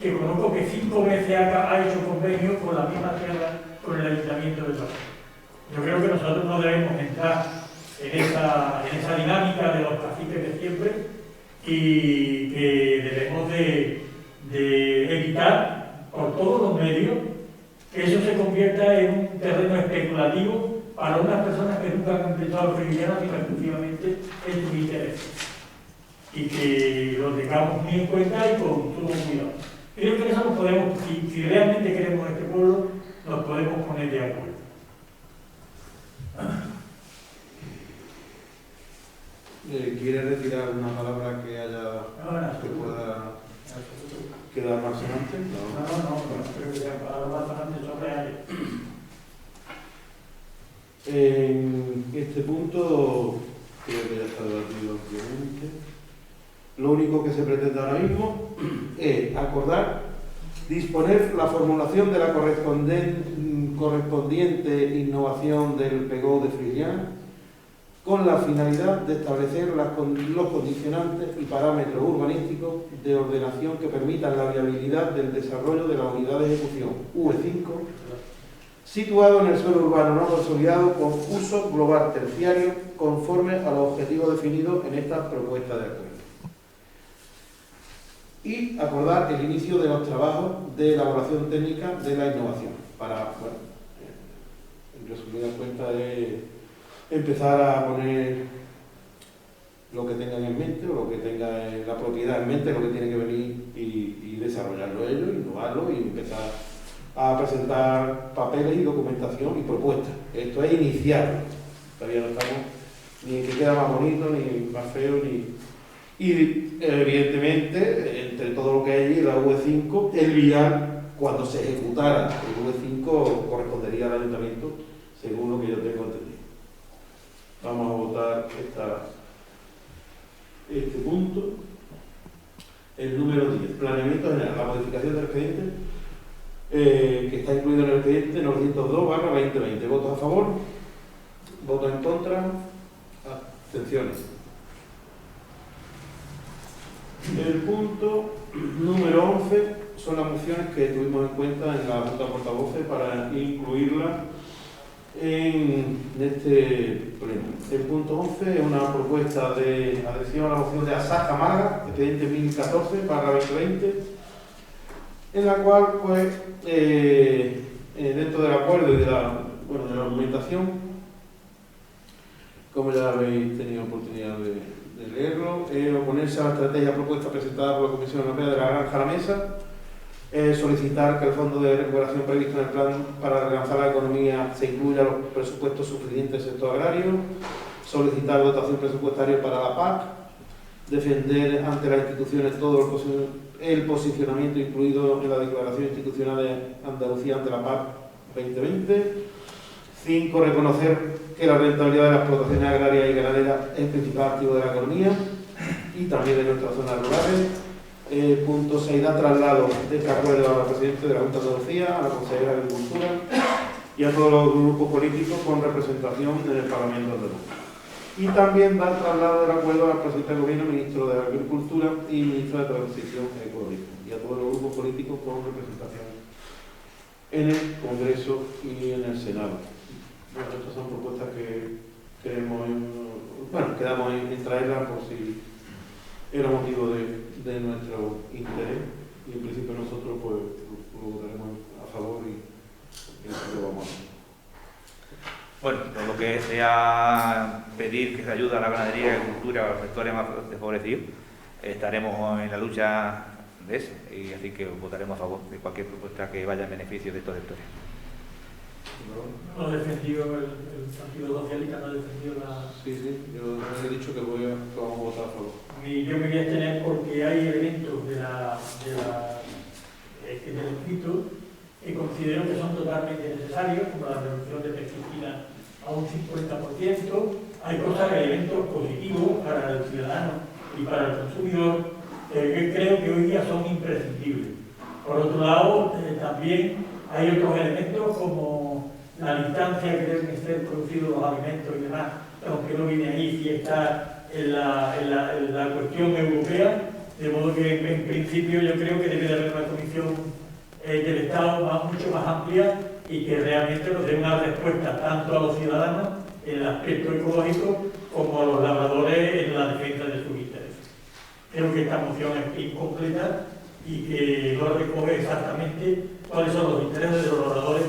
que conozco que 5 veces ha hecho convenio con la misma tierra con el Ayuntamiento de Torre. Yo creo que nosotros no debemos entrar en esa dinámica de los caciques de siempre y que debemos de evitar por todos los medios que eso se convierta en un terreno especulativo para unas personas que nunca han pensado freirianas sino exclusivamente en sus intereses. Y que lo tengamos muy en cuenta y con sumo cuidado. Creo que eso nos podemos, si realmente queremos este pueblo, nos podemos poner de acuerdo. ¿Quiere retirar una palabra que pueda quedar más sonante? No, creo que sea palabra más sonante sobre área. En este punto creo que ya está debatido ampliamente. Lo único que se pretende ahora mismo es acordar, disponer la formulación de la correspondiente innovación del PGO de Freiliana con la finalidad de establecer los condicionantes y parámetros urbanísticos de ordenación que permitan la viabilidad del desarrollo de la unidad de ejecución UE5 situado en el suelo urbano no consolidado con uso global terciario conforme a los objetivos definidos en esta propuesta de acuerdo. Y acordar el inicio de los trabajos de elaboración técnica de la innovación para, en resumidas cuentas, empezar a poner lo que tengan en mente o lo que tenga la propiedad en mente, lo que tiene que venir y desarrollarlo ellos, innovarlo y empezar a presentar papeles y documentación y propuestas. Esto es iniciar, todavía no estamos ni en que queda más bonito, ni más feo, y evidentemente, entre todo lo que hay allí, la UE5, el vial, cuando se ejecutara el UE5, correspondería al ayuntamiento, según lo que yo tengo entendido. Vamos a votar este punto. El número 10, planeamiento general, la modificación del expediente, que está incluido en el expediente 902/2020. ¿Votos a favor? ¿Votos en contra? Abstenciones. El punto número 11 son las mociones que tuvimos en cuenta en la Junta de Portavoces para incluirlas en este pleno. El punto 11 es una propuesta de adhesión a la moción de Asaja Málaga, expediente 1014/2020, en la cual, pues, dentro del acuerdo y de la argumentación, como ya habéis tenido oportunidad de leerlo, oponerse a la estrategia propuesta presentada por la Comisión Europea de la Granja a la Mesa, solicitar que el fondo de recuperación previsto en el plan para relanzar la economía se incluya los presupuestos suficientes del sector agrario, solicitar dotación presupuestaria para la PAC, defender ante las instituciones todo el posicionamiento incluido en la Declaración Institucional de Andalucía ante la PAC 2020. 5. Reconocer que la rentabilidad de las explotaciones agrarias y ganaderas es el principal activo de la economía y también de nuestras zonas rurales. Punto 6. Da traslado de este acuerdo a la Presidenta de la Junta de Andalucía, a la Consejera de Agricultura y a todos los grupos políticos con representación en el Parlamento andaluz. Y también da traslado del acuerdo a la Presidenta del Gobierno, Ministro de Agricultura y Ministro de Transición Ecológica y a todos los grupos políticos con representación en el Congreso y en el Senado. Bueno, estas son propuestas que quedamos en traerlas por si era motivo de nuestro interés y en principio nosotros pues lo votaremos a favor y lo vamos a hacer. Bueno, todo lo que sea pedir que se ayude a la ganadería y la agricultura, a los sectores más desfavorecidos, estaremos en la lucha de eso, y así que votaremos a favor de cualquier propuesta que vaya en beneficio de estos sectores. No ha defendido el Partido Socialista, no ha defendido la... Sí, yo he dicho que vamos a votar a favor. Yo me voy a abstener porque hay elementos del escrito que considero que son totalmente necesarios, como la reducción de pesticida a un 50%. Hay cosas, elementos positivos para el ciudadano y para el consumidor que creo que hoy día son imprescindibles. Por otro lado, también hay otros elementos como la distancia que deben ser producidos los alimentos y demás, aunque no viene ahí, si está en la cuestión europea, de modo que en principio yo creo que debe de haber una comisión del Estado mucho más amplia y que realmente nos dé una respuesta tanto a los ciudadanos en el aspecto ecológico como a los labradores en la defensa de sus intereses. Creo que esta moción es incompleta y que no recoge exactamente cuáles son los intereses de los labradores,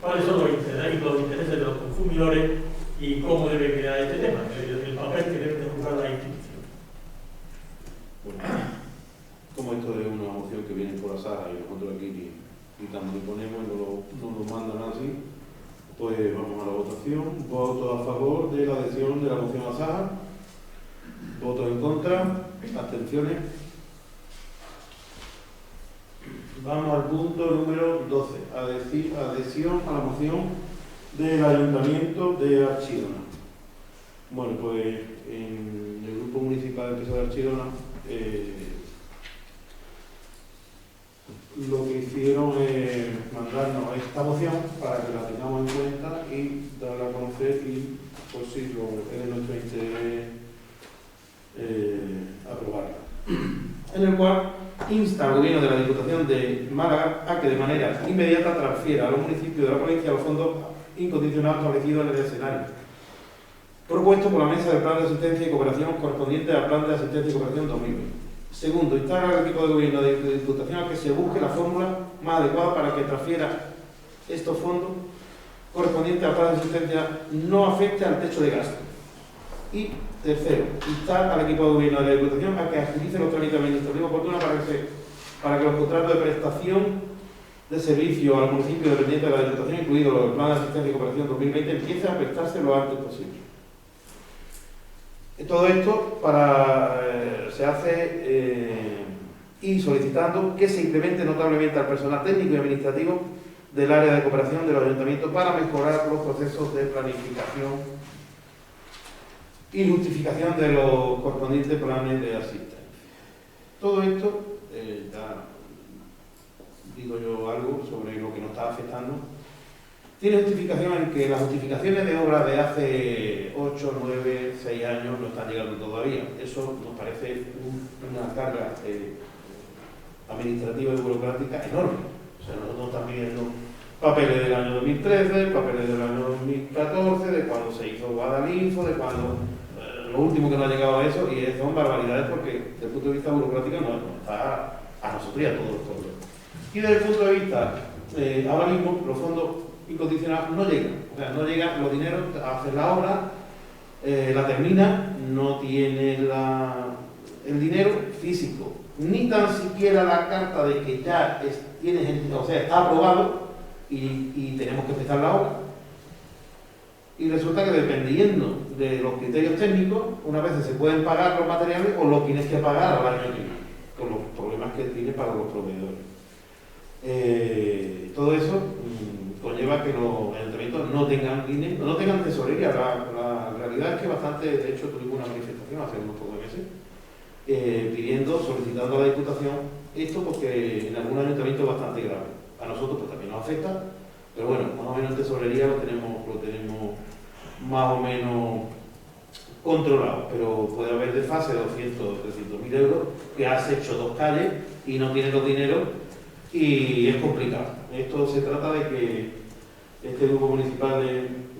cuáles son los intereses de los consumidores y cómo debe quedar este tema, el papel que deben de jugar las instituciones. Bueno, como esto es una moción que viene por la Saja y nosotros aquí ni tanto ponemos y no lo mandan así, pues vamos a la votación. Voto a favor de la adhesión de la moción a la Saja, votos en contra, abstenciones. Vamos al punto número 12, adhesión a la moción del Ayuntamiento de Archidona. Bueno, pues en el Grupo Municipal de Archidona lo que hicieron es mandarnos esta moción para que la tengamos en cuenta y darla a conocer y pues si es de nuestro interés aprobarla. En el cual insta al Gobierno de la Diputación de Málaga a que de manera inmediata transfiera a los municipios de la provincia los fondos incondicionados establecidos en el escenario propuesto por la Mesa del Plan de Asistencia y Cooperación correspondiente al Plan de Asistencia y Cooperación 2020. Segundo, instar al equipo de Gobierno de la Diputación a que se busque la fórmula más adecuada para que transfiera estos fondos correspondientes al Plan de Asistencia no afecte al techo de gasto. Y tercero, instar al equipo de Gobierno de la Diputación a que agilice los trámites administrativos oportunos para que los contratos de prestación de servicio al municipio dependiente de la Diputación, incluido los del Plan de Asistencia y Cooperación 2020, empiecen a prestarse lo antes posible. Todo esto se hace y solicitando que se incremente notablemente al personal técnico y administrativo del área de cooperación de los ayuntamientos para mejorar los procesos de planificación y justificación de los correspondientes planes de asistencia. Todo esto, ya digo yo algo sobre lo que nos está afectando, tiene justificación en que las justificaciones de obras de hace 8, 9, 6 años no están llegando todavía. Eso nos parece una carga administrativa y burocrática enorme. O sea, nosotros estamos pidiendo papeles del año 2013, papeles del año 2014, de cuando se hizo Guadalinfo, de cuando lo último que nos ha llegado a eso, y son barbaridades porque desde el punto de vista burocrático nos está a nosotros y a todos los pueblos. Y desde el punto de vista, ahora mismo los fondos incondicionados no llegan, o sea, no llegan los dineros a hacer la obra, la termina, no tiene el dinero físico ni tan siquiera la carta de que ya está aprobado y tenemos que empezar la obra. Y resulta que dependiendo de los criterios técnicos, unas veces se pueden pagar los materiales o lo tienes que pagar al año que viene, con los problemas que tiene para los proveedores. Todo eso conlleva que los ayuntamientos no tengan dinero, no tengan tesorería. La realidad es que bastante, de hecho tuvimos una manifestación hace unos pocos meses solicitando a la Diputación esto, porque en algún ayuntamiento es bastante grave. A nosotros pues también nos afecta, pero bueno, más o menos en tesorería lo tenemos más o menos controlado, pero puede haber desfase de 200 o 300.000 euros que has hecho 2 calles y no tienes los dineros y es complicado. Esto se trata de que este grupo municipal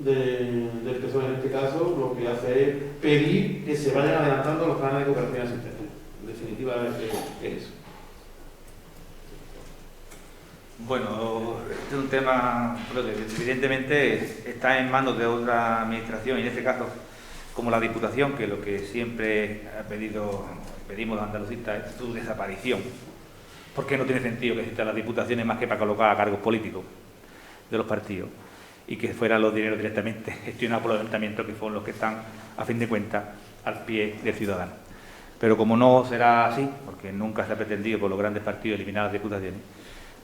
del PSOE, en este caso, lo que hace es pedir que se vayan adelantando los planes de cooperación existentes. En definitiva, es eso. Bueno, este es un tema que evidentemente está en manos de otra administración, y en este caso, como la Diputación, que lo que siempre pedimos los andalucistas es su desaparición, porque no tiene sentido que existan las diputaciones más que para colocar a cargos políticos de los partidos y que fueran los dineros directamente gestionados por los ayuntamientos, que son los que están, a fin de cuentas, al pie del ciudadano. Pero como no será así, porque nunca se ha pretendido por los grandes partidos eliminar las diputaciones,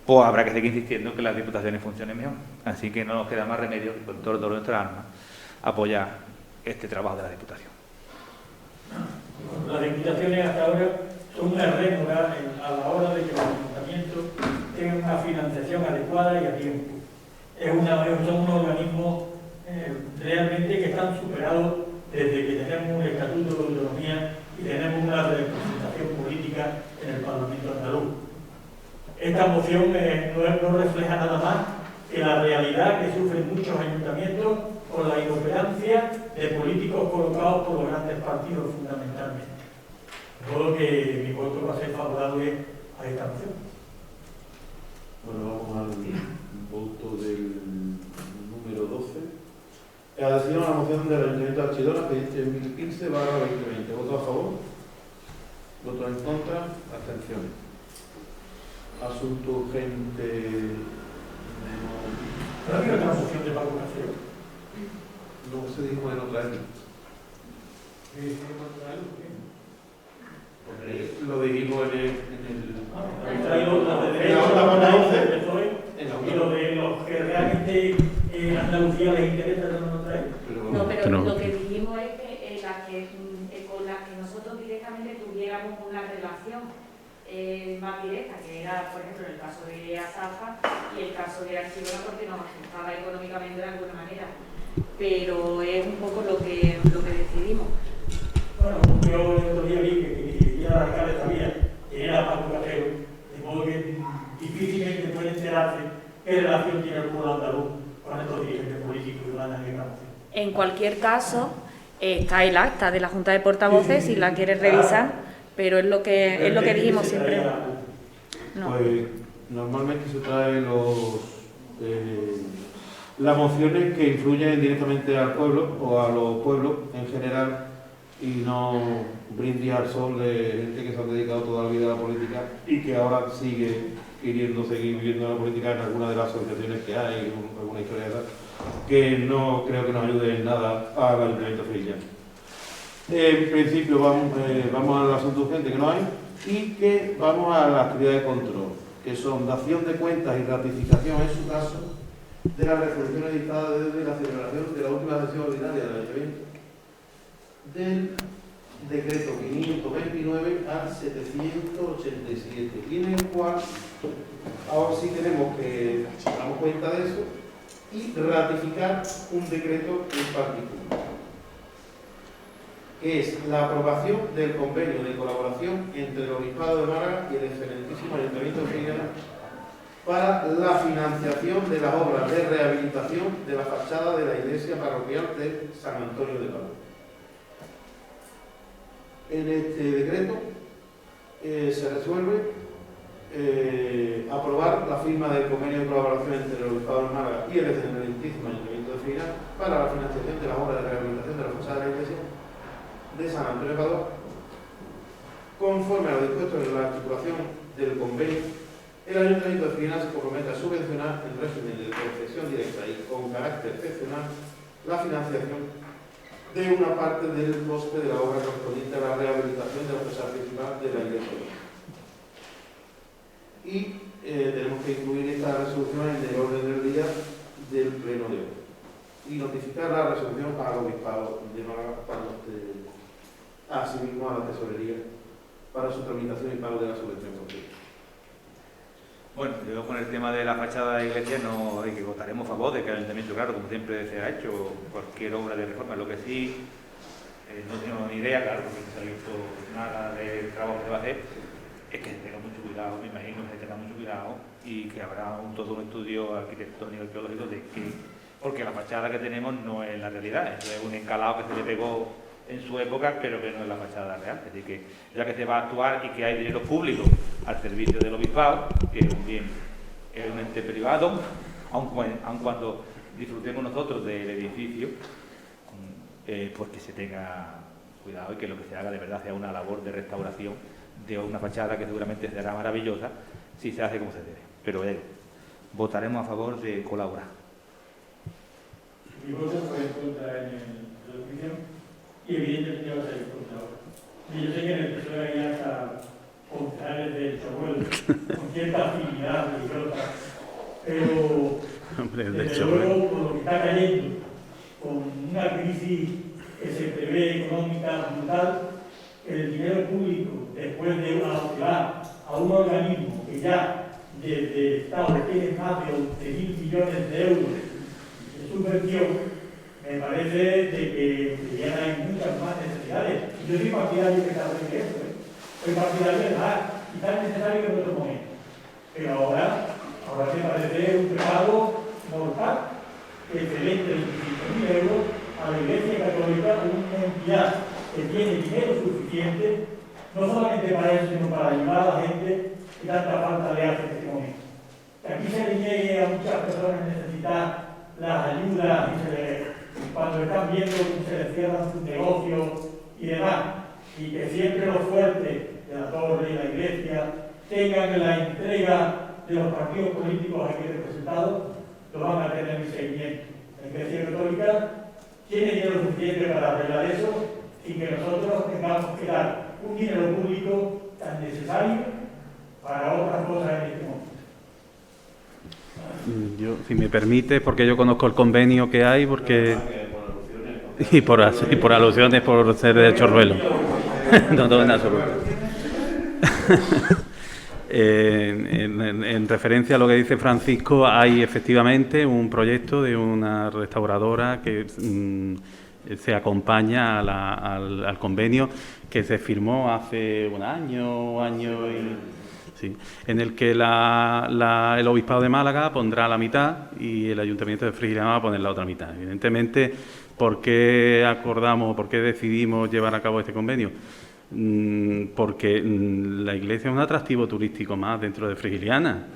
pues habrá que seguir insistiendo en que las diputaciones funcionen mejor. Así que no nos queda más remedio que, con todo el dolor de nuestra alma, apoyar este trabajo de la Diputación. Las diputaciones hasta ahora son una rémora a la hora de que los ayuntamientos tengan una financiación adecuada y a tiempo. Son unos organismos realmente que están superados desde que tenemos un estatuto de autonomía y tenemos una representación política en el Parlamento andaluz. Esta moción no refleja nada más que la realidad que sufren muchos ayuntamientos por la inoperancia de políticos colocados por los grandes partidos fundamentalmente. De modo que mi voto va a ser favorable a esta moción. Bueno, vamos al voto del número 12. Adhesión a la moción del Ayuntamiento de Archidona, que dice 1015/2020. ¿Voto a favor? ¿Voto en contra? Abstenciones. Asunto urgente. ¿No había otra moción de Paco Casero? No se dijo en otra vez. Lo dijimos en el traído la de derecho, y lo de los que realmente en Andalucía les interesa no lo traen. No, pero lo que dijimos es que con las que nosotros directamente tuviéramos una relación más directa, que era, por ejemplo, en el caso de Asafa y el caso de Archidona, porque nos afectaba económicamente de alguna manera. Pero es un poco lo que decidimos. Bueno, yo el otro día vi que ya el alcalde sabía que era Paco Casero, de modo que difícilmente puede enterarse qué relación tiene el pueblo andaluz con estos dirigentes políticos y van a la moción. En cualquier caso, está el acta de la Junta de Portavoces, si la quieres revisar, pero es lo que dijimos siempre. No. Pues normalmente se traen las mociones que influyen directamente al pueblo o a los pueblos en general, y no brindis al sol de gente que se ha dedicado toda la vida a la política y que ahora sigue queriendo seguir viviendo la política en alguna de las asociaciones que hay, alguna historia de esas, que no creo que nos ayude en nada al Ayuntamiento sevillano. En principio vamos al asunto urgente, que no hay, y que vamos a la actividad de control, que son dación de cuentas y ratificación, en su caso, de las resoluciones dictadas desde la celebración de la última sesión ordinaria del Ayuntamiento, del decreto 529 al 787, y en el cual ahora sí tenemos que dar cuenta de eso y ratificar un decreto en particular, que es la aprobación del convenio de colaboración entre el Obispado de Málaga y el excelentísimo Ayuntamiento de Sevilla para la financiación de las obras de rehabilitación de la fachada de la iglesia parroquial de San Antonio de Padua. En este decreto se resuelve aprobar la firma del convenio de colaboración entre el Obispado de Málaga y el excelentísimo Ayuntamiento de Sevilla para la financiación de las obras de rehabilitación de la fachada de la iglesia de San Antonio de Padua, Conforme a lo dispuesto en la articulación del convenio, el Ayuntamiento de Frígilis se compromete a subvencionar en régimen de concesión directa y con carácter excepcional la financiación de una parte del coste de la obra correspondiente a la rehabilitación de la fachada principal de la iglesia. Y tenemos que incluir esta resolución en el orden del día del pleno de hoy y notificar la resolución al obispado de Málaga asimismo a la tesorería para su tramitación y pago de la subvención completa. Bueno, yo con el tema de la fachada de la iglesia no hay que votaremos a favor de que el ayuntamiento, claro, como siempre se ha hecho, cualquier obra de reforma. Lo que sí, no tengo ni idea, claro, porque no se ha visto nada del trabajo que se va a hacer, es que se tenga mucho cuidado, me imagino que se tenga mucho cuidado y que habrá todo un estudio arquitectónico y arqueológico de que, porque la fachada que tenemos no es la realidad, eso es un escalado que se le pegó en su época, pero que no es la fachada real. Es decir, que ya que se va a actuar y que hay dinero público al servicio del obispado, que es un bien, es un ente privado, aun cuando disfrutemos nosotros del edificio, pues que se tenga cuidado y que lo que se haga de verdad sea una labor de restauración de una fachada que seguramente será maravillosa si se hace como se debe. Pero votaremos a favor de colaborar. Mi voto fue en contra en la opinión. Y evidentemente va a salir contra ahora. Y yo sé que en el PSOE hay hasta concejales del Chorruelo, con cierta afinidad religiosa, pero desde luego con lo que está cayendo, con una crisis que se prevé económica brutal, el dinero público, después de va a un organismo que ya desde el Estado tiene más de 11.000 millones de euros de subvención, me parece de que ya hay muchas más necesidades. Y yo soy partidario que se arregle esto, soy partidario de dar, y tan necesario en otro momento. Pero ahora me parece un prepago mortal, excelente, 25.000 euros a la Iglesia Católica, una entidad que tiene dinero suficiente, no solamente para eso, sino para ayudar a la gente que tanta falta le hace en este momento. Que aquí se le niegue a muchas personas necesitar las ayudas cuando están viendo que se les cierran sus negocios y demás, y que siempre los fuertes de la torre y la iglesia tengan la entrega de los partidos políticos aquí representados, lo van a tener en seguimiento. La Iglesia Católica tiene dinero suficiente para arreglar eso sin que nosotros tengamos que dar un dinero público tan necesario para otras cosas en este momento. Yo, si me permite, porque yo conozco el convenio que hay, porque y por alusiones por ser de Chorruelo. No todo en absoluto. En referencia a lo que dice Francisco, hay efectivamente un proyecto de una restauradora que se acompaña al convenio que se firmó hace un año y... Sí, en el que el Obispado de Málaga pondrá la mitad y el Ayuntamiento de Frígilis va a poner la otra mitad. Evidentemente, ¿por qué acordamos, por qué decidimos llevar a cabo este convenio? Porque la iglesia es un atractivo turístico más dentro de Frigiliana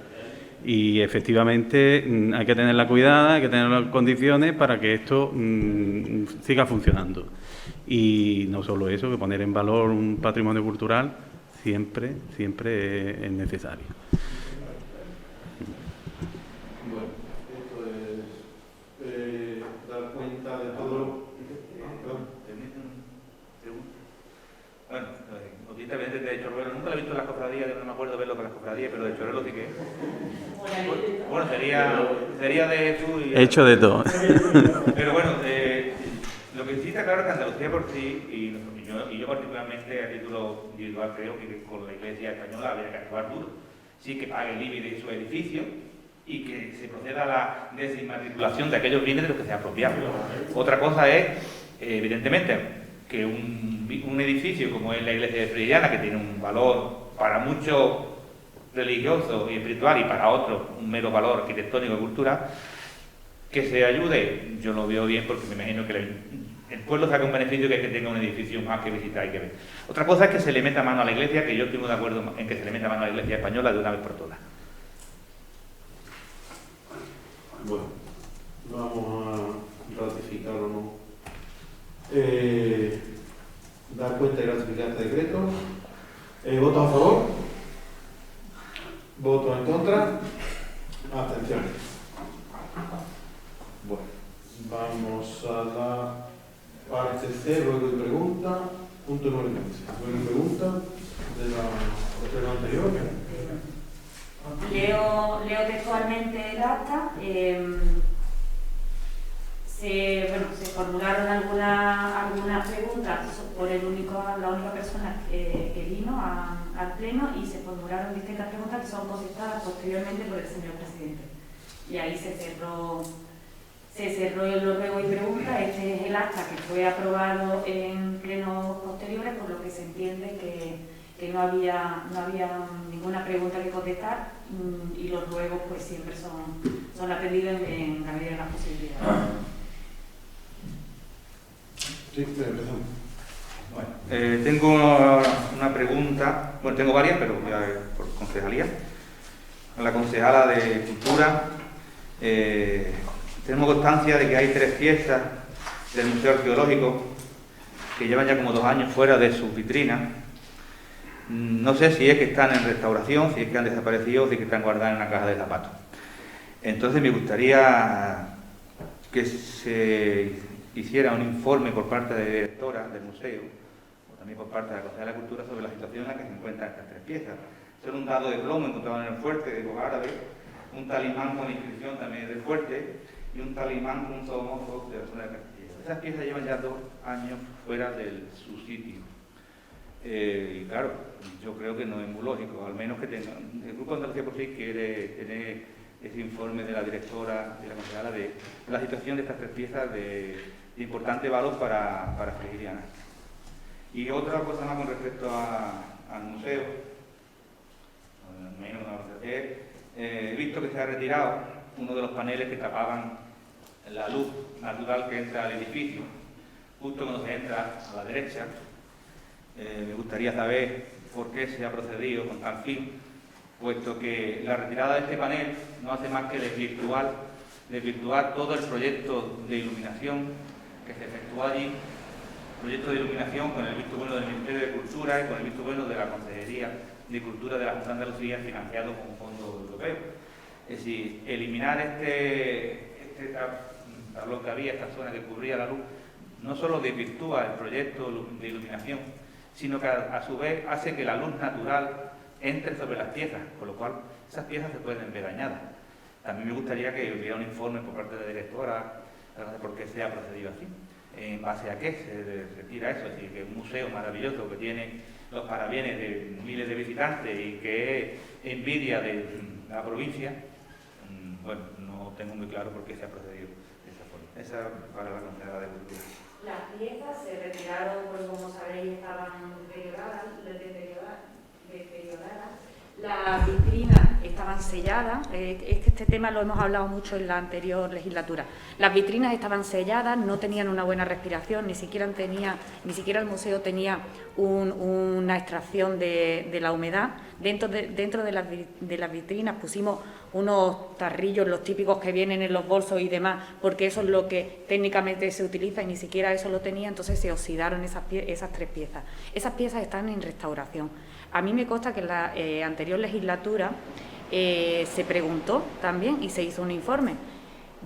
y efectivamente hay que tenerla cuidada, hay que tener las condiciones para que esto siga funcionando. Y no solo eso, que poner en valor un patrimonio cultural siempre es necesario. Bueno, esto es dar cuenta de todo lo... Bueno, obviamente de Chorruelo, nunca lo he visto en las cofradías, no me acuerdo verlo con las cofradías, pero de Chorruelo sí que... Bueno, sería de Jesús y... Hecho de todo. Pero bueno, lo que sí está claro es que Andalucía por sí, y yo particularmente a título individual creo que con la Iglesia española habría que actuar duro. Sí que pague el IBI de su edificio y que se proceda a la desinmatriculación de aquellos bienes de los que se ha apropiado. Otra cosa es, evidentemente, que un edificio como es la Iglesia de Frigiliana, que tiene un valor para muchos religiosos y espiritual y para otros un mero valor arquitectónico y cultural, que se ayude, yo lo veo bien porque me imagino que el pueblo saca un beneficio que es que tenga un edificio más que visitar y que ver. Otra cosa es que se le meta mano a la Iglesia, que yo estoy muy de acuerdo en que se le meta mano a la Iglesia española de una vez por todas. Bueno, vamos a ratificar o no. Dar cuenta y ratificar este decreto. ¿Votos a favor? ¿Votos en contra? Abstenciones. Bueno, vamos a la parte C, ruego y pregunta, punto número 15. Ruego y pregunta de la pleno anterior. Leo textualmente el acta. Se formularon algunas preguntas por la única persona que vino al pleno, y se formularon distintas preguntas que son contestadas posteriormente por el señor presidente. Y ahí se cerró el ruego y pregunta. Este es el acta que fue aprobado en plenos posteriores, por lo que se entiende que no había ninguna pregunta que contestar, y los ruegos pues siempre son atendidos en la medida de las posibilidades. Sí, empezamos. Bueno, tengo una pregunta, bueno, tengo varias, pero ya por concejalía. A la concejala de Cultura, tenemos constancia de que hay 3 piezas del Museo Arqueológico que llevan ya como 2 años fuera de sus vitrinas. No sé si es que están en restauración, si es que han desaparecido o si es que están guardadas en una caja de zapatos. Entonces me gustaría que se hiciera un informe por parte de la directora del museo, o también por parte de la Consejería de la Cultura, sobre la situación en la que se encuentran estas 3 piezas. Son un dado de plomo encontrado en el fuerte de época árabe, un talimán con inscripción también del fuerte, y un talimán con un zoomorfo de la zona de Castilla. Esas piezas llevan ya 2 años fuera de su sitio. Y claro, yo creo que no es muy lógico, al menos que tengan. El Grupo Andalucía por sí quiere tener ese informe de la directora, de la concejala, de la situación de estas 3 piezas de importante valor para Frigiliana. Y otra cosa más con respecto al museo, he visto que se ha retirado uno de los paneles que tapaban la luz natural que entra al edificio, justo cuando se entra a la derecha. Me gustaría saber por qué se ha procedido con tal fin, puesto que la retirada de este panel no hace más que desvirtuar todo el proyecto de iluminación que se efectuó allí, proyecto de iluminación con el visto bueno del Ministerio de Cultura y con el visto bueno de la Consejería de Cultura de la Junta de Andalucía, financiado con fondos europeos. Es decir, eliminar este tablón que había, esta zona que cubría la luz, no solo desvirtúa el proyecto de iluminación, sino que a su vez hace que la luz natural entre sobre las piezas, con lo cual esas piezas se pueden ver dañadas. También me gustaría que hubiera un informe por parte de la directora de por qué se ha procedido así, en base a qué se retira eso. Es decir, que un museo maravilloso que tiene los parabienes de miles de visitantes y que es envidia de la provincia, bueno, no tengo muy claro por qué se ha procedido de esa forma. Esa para la Consejería de Cultura. Las piezas se retiraron, pues como sabéis, estaban deterioradas. Las vitrinas estaban selladas. Es que este tema lo hemos hablado mucho en la anterior legislatura. Las vitrinas estaban selladas, no tenían una buena respiración, ni siquiera el museo tenía una extracción de la humedad. Dentro de las vitrinas pusimos unos tarrillos, los típicos que vienen en los bolsos y demás, porque eso es lo que técnicamente se utiliza, y ni siquiera eso lo tenía. Entonces se oxidaron esas 3 piezas. Esas piezas están en restauración. A mí me consta que en la anterior legislatura se preguntó también y se hizo un informe.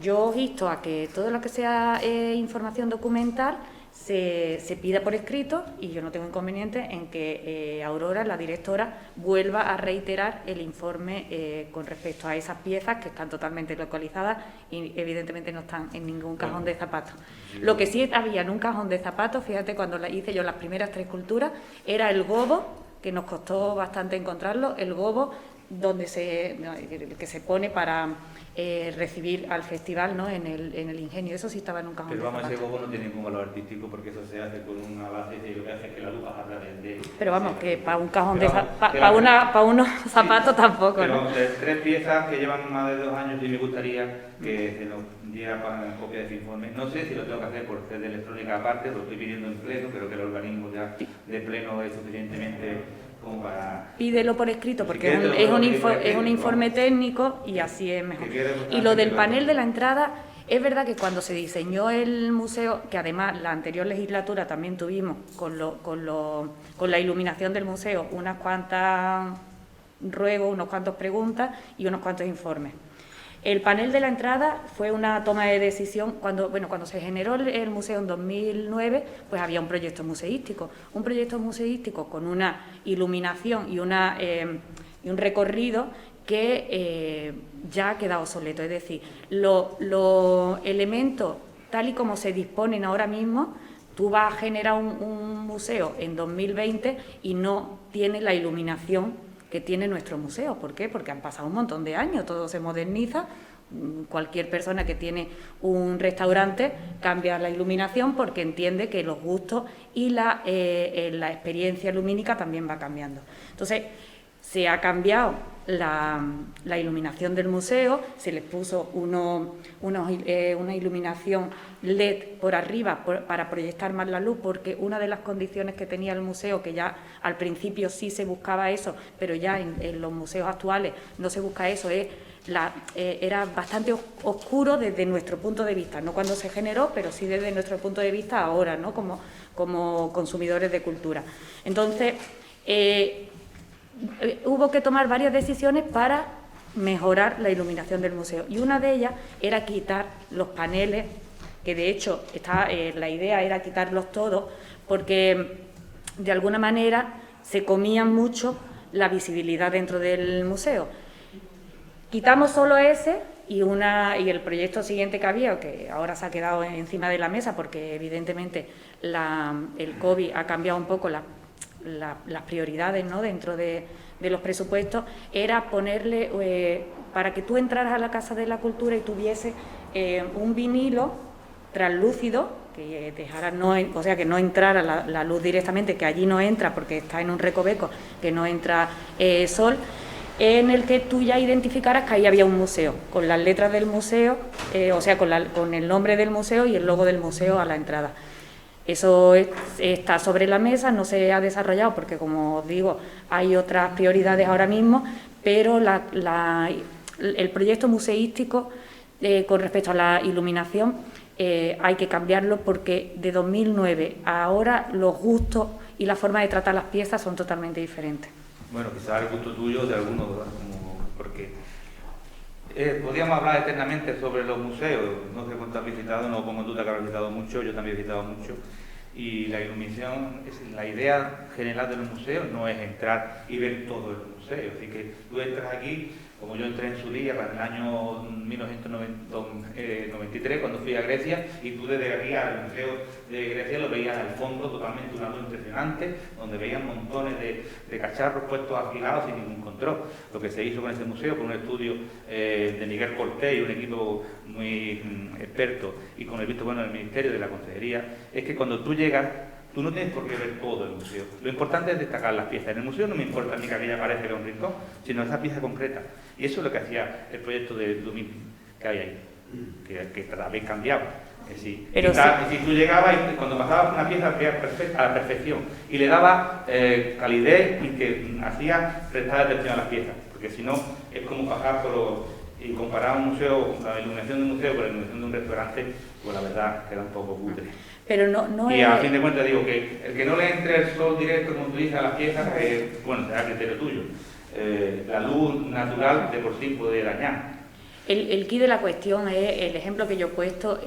Yo insto a que todo lo que sea información documental se pida por escrito, y yo no tengo inconveniente en que Aurora, la directora, vuelva a reiterar el informe con respecto a esas piezas que están totalmente localizadas y evidentemente no están en ningún cajón de zapatos. Lo que sí había en un cajón de zapatos, fíjate, cuando hice yo las primeras 3 esculturas, era el gobo, que nos costó bastante encontrarlo, el gobo que se pone para recibir al festival, ¿no?, en el Ingenio. Eso sí estaba en un cajón. Pero vamos, de ese gobo no tiene ningún valor artístico, porque eso se hace con una base de lo que hace que la luz baja de... Pero vamos, que para un cajón para unos zapatos sí, tampoco, pero, ¿no? 3 piezas que llevan más de 2 años, y me gustaría que se nos diera copia de ese informe. No sé si lo tengo que hacer por sede electrónica aparte, lo estoy pidiendo en pleno, pero que el organismo ya de pleno es suficientemente... como para... Pídelo por escrito, porque es un informe técnico, y así es mejor. Y lo del panel de la entrada, Es verdad que cuando se diseñó el museo, que además la anterior legislatura también tuvimos con la iluminación del museo unas cuantas ruegos, unos cuantos preguntas y unos cuantos informes. El panel de la entrada fue una toma de decisión cuando se generó el museo en 2009, pues había un proyecto museístico con una iluminación y un recorrido que ya ha quedado obsoleto. Es decir, los elementos tal y como se disponen ahora mismo, tú vas a generar un museo en 2020 y no tiene la iluminación que tiene nuestro museo. ¿Por qué? Porque han pasado un montón de años, todo se moderniza. Cualquier persona que tiene un restaurante cambia la iluminación porque entiende que los gustos y la experiencia lumínica también va cambiando. Entonces, se ha cambiado la iluminación del museo, se les puso una iluminación LED por arriba para proyectar más la luz, porque una de las condiciones que tenía el museo, que ya al principio sí se buscaba eso, pero ya en los museos actuales no se busca eso, era bastante oscuro desde nuestro punto de vista, no cuando se generó, pero sí desde nuestro punto de vista ahora, ¿no? como consumidores de cultura. Entonces, hubo que tomar varias decisiones para mejorar la iluminación del museo, y una de ellas era quitar los paneles, que de hecho la idea era quitarlos todos, porque de alguna manera se comían mucho la visibilidad dentro del museo. Quitamos solo ese y el proyecto siguiente que había, que ahora se ha quedado encima de la mesa porque evidentemente el COVID ha cambiado un poco las prioridades, ¿no? dentro de los presupuestos, era ponerle, para que tú entraras a la Casa de la Cultura y tuviese un vinilo translúcido, que dejara que no entrara la luz directamente, que allí no entra porque está en un recoveco, que no entra sol, en el que tú ya identificaras que ahí había un museo, con las letras del museo, con el nombre del museo y el logo del museo a la entrada. Eso está sobre la mesa, no se ha desarrollado porque, como os digo, hay otras prioridades ahora mismo, pero el proyecto museístico con respecto a la iluminación hay que cambiarlo, porque de 2009 a ahora los gustos y la forma de tratar las piezas son totalmente diferentes. Bueno, quizás el gusto tuyo de algunos, porque podríamos hablar eternamente sobre los museos. No sé cuánto has visitado, no pongo en duda que has visitado mucho, yo también he visitado mucho. Y la iluminación, la idea general de los museos no es entrar y ver todo el museo. Así que tú entras aquí, como yo entré en su día, para el año 1993, cuando fui a Grecia, y tú desde aquí al Museo de Grecia lo veías al fondo, totalmente una luz impresionante, donde veías montones de cacharros puestos afilados sin ningún control. Lo que se hizo con ese museo, con un estudio de Miguel Cortés y un equipo muy experto, y con el visto bueno del Ministerio, de la Consejería, es que cuando tú llegas, tú no tienes por qué ver todo el museo. Lo importante es destacar las piezas. En el museo no me importa ni que aquella pared era un rincón, sino esa pieza concreta. Y eso es lo que hacía el proyecto de Lumini que hay ahí, que habéis cambiado. Si tú llegabas y cuando pasabas una pieza a la perfección y le dabas calidez y que hacía prestar atención a las piezas, porque si no es como pasar y comparar un museo, la iluminación de un museo con la iluminación de un restaurante, pues la verdad queda un poco cutre. Pero no y a fin de cuentas digo que el que no le entre el sol directo, como tú dices, a las piezas, bueno, será criterio tuyo. La luz natural de por sí puede dañar. El quid de la cuestión es, el ejemplo que yo he puesto,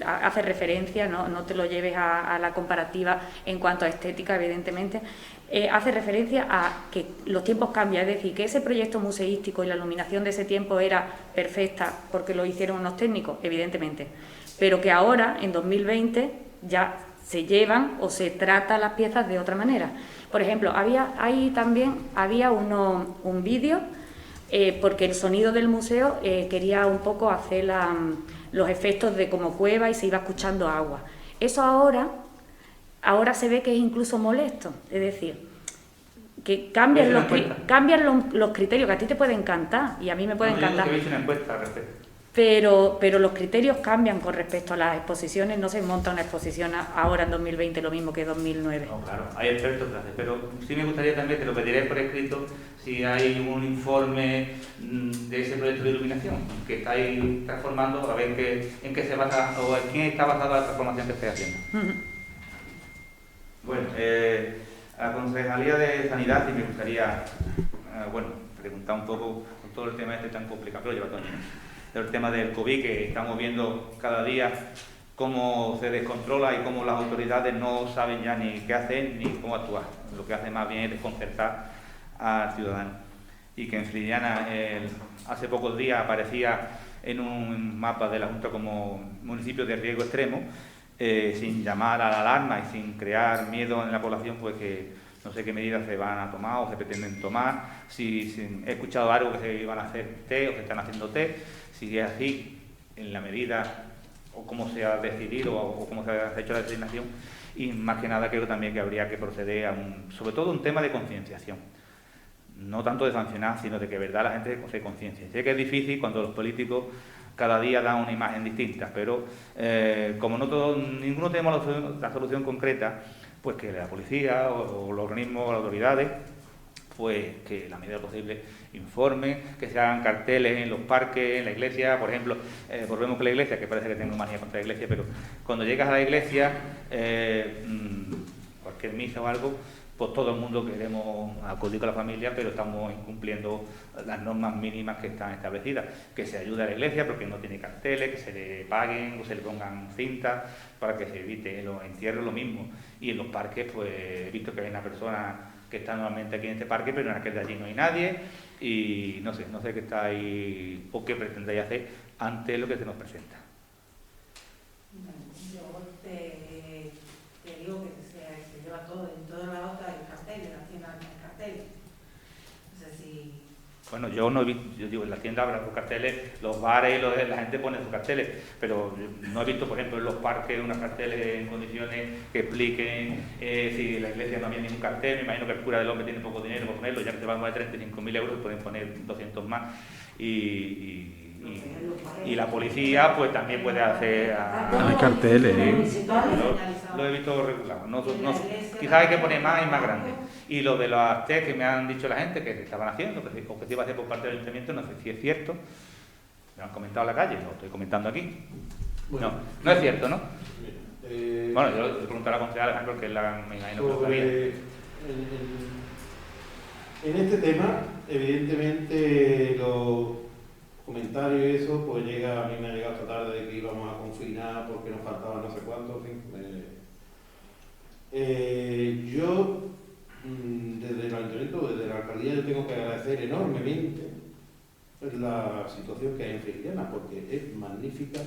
hace referencia, no te lo lleves a la comparativa en cuanto a estética, evidentemente, hace referencia a que los tiempos cambian, es decir, que ese proyecto museístico y la iluminación de ese tiempo era perfecta porque lo hicieron unos técnicos, evidentemente, pero que ahora, en 2020, ya se llevan o se trata las piezas de otra manera. Por ejemplo, había un vídeo, porque el sonido del museo quería un poco hacer los efectos de como cueva y se iba escuchando agua. Eso ahora se ve que es incluso molesto, es decir, que cambian los criterios, que a ti te puede encantar y a mí me puede encantar. Yo he hecho una encuesta al respecto. Pero los criterios cambian con respecto a las exposiciones. No se monta una exposición ahora en 2020 lo mismo que en 2009. No, claro, hay expertos que hacen, pero sí me gustaría también, te lo pediré por escrito, si hay un informe de ese proyecto de iluminación que estáis transformando, a ver en qué se basa o en quién está basada la transformación que estáis haciendo. Bueno, a la Concejalía de Sanidad sí me gustaría, preguntar un poco con todo el tema este tan complicado, pero lleva todo el tema del COVID, que estamos viendo cada día cómo se descontrola y cómo las autoridades no saben ya ni qué hacer ni cómo actuar. Lo que hace más bien es desconcertar al ciudadano. Y que en Frillana hace pocos días aparecía en un mapa de la Junta como municipio de riesgo extremo, sin llamar a la alarma y sin crear miedo en la población, pues que no sé qué medidas se van a tomar o se pretenden tomar, si he escuchado algo que se iban a hacer test o se están haciendo test, si es así, en la medida o cómo se ha decidido o cómo se ha hecho la designación, y más que nada creo también que habría que proceder a sobre todo un tema de concienciación, no tanto de sancionar, sino de que de verdad la gente se conciencie. Sé que es difícil cuando los políticos cada día dan una imagen distinta, pero como ninguno tenemos la solución concreta, pues que la policía o los organismos o las autoridades, pues que la medida posible informen, que se hagan carteles en los parques, en la iglesia, por ejemplo, volvemos con la iglesia, que parece que tengo manía contra la iglesia, pero cuando llegas a la iglesia, cualquier misa o algo, pues todo el mundo queremos acudir con la familia, pero estamos incumpliendo las normas mínimas que están establecidas. Que se ayude a la iglesia porque no tiene carteles, que se le paguen o se le pongan cintas para que se evite. En los entierros lo mismo. Y en los parques, pues he visto que hay una persona que está normalmente aquí en este parque, pero en aquel de allí no hay nadie. Y no sé qué estáis o qué pretendéis hacer ante lo que se nos presenta. Yo te digo que se lleva todo, en toda la otra hay carteles, en la tienda hay carteles. No sé si... Bueno, yo no he visto, yo digo, en la tienda habrá sus carteles, los bares, la gente pone sus carteles, pero no he visto, por ejemplo, en los parques unos carteles en condiciones que expliquen si la iglesia no había ningún cartel. Me imagino que el cura del hombre tiene poco dinero para ponerlo, ya que se van a poner 35.000 euros, pueden poner 200 más. Y la policía pues también puede hacer... Hay carteles, sí. Lo he visto regulado. Quizás hay que poner más y más grandes. Y lo de los test que me han dicho la gente que se estaban haciendo, que se iba a hacer por parte del ayuntamiento, no sé si es cierto. Me lo han comentado en la calle, lo estoy comentando aquí. Bueno, no es cierto, ¿no? Bueno, yo le pregunto a la concejala Alejandro, que me imagino que lo sabía. En este tema, evidentemente, los comentarios y eso, pues a mí me ha llegado esta tarde de que íbamos a confinar porque nos faltaba no sé cuánto, en fin. Yo, desde el ayuntamiento, desde la alcaldía, yo tengo que agradecer enormemente la situación que hay en Frillana, porque es magnífica,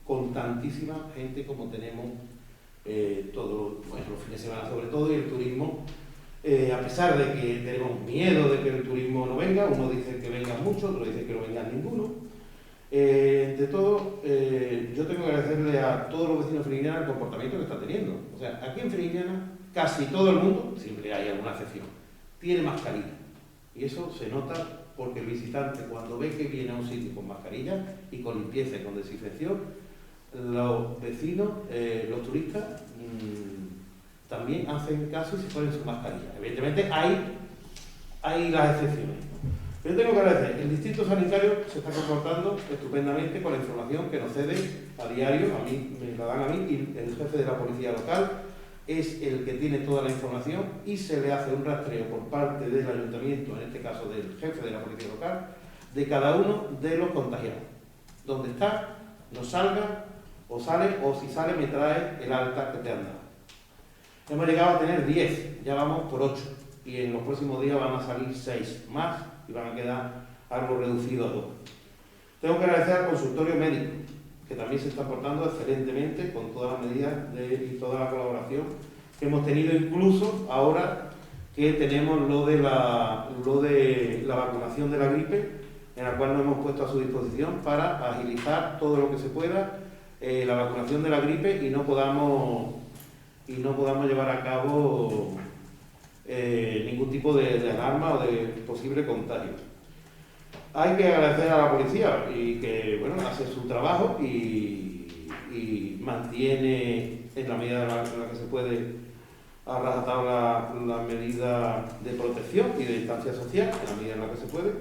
con tantísima gente como tenemos todos los fines de semana, sobre todo, y el turismo. A pesar de que tenemos miedo de que el turismo no venga, uno dice que vengan muchos, otro dice que no vengan ninguno. De todo, yo tengo que agradecerle a todos los vecinos de Frillana el comportamiento que están teniendo. O sea, aquí en Frillana casi todo el mundo, siempre hay alguna excepción, tiene mascarilla. Y eso se nota porque el visitante, cuando ve que viene a un sitio con mascarilla y con limpieza y con desinfección, los vecinos, los turistas, también hacen caso y se ponen su mascarilla. Evidentemente hay las excepciones. Pero yo tengo que agradecer, el distrito sanitario se está comportando estupendamente con la información que nos cede a diario, a mí me la dan a mí, y el jefe de la policía local es el que tiene toda la información y se le hace un rastreo por parte del ayuntamiento, en este caso del jefe de la policía local, de cada uno de los contagiados. Donde está, no salga, o sale, o si sale me trae el alta que te han dado. Hemos llegado a tener 10, ya vamos por 8, y en los próximos días van a salir 6 más y van a quedar algo reducido a 2. Tengo que agradecer al consultorio médico, que también se está portando excelentemente con todas las medidas y toda la colaboración que hemos tenido, incluso ahora que tenemos lo de la vacunación de la gripe, en la cual nos hemos puesto a su disposición para agilizar todo lo que se pueda la vacunación de la gripe y no podamos llevar a cabo ningún tipo de alarma o de posible contagio. hay que agradecer a la policía y que, bueno, hace su trabajo y mantiene, en la medida en la que se puede, a rajatabla las medidas de protección y de distancia social, en la medida en la que se puede.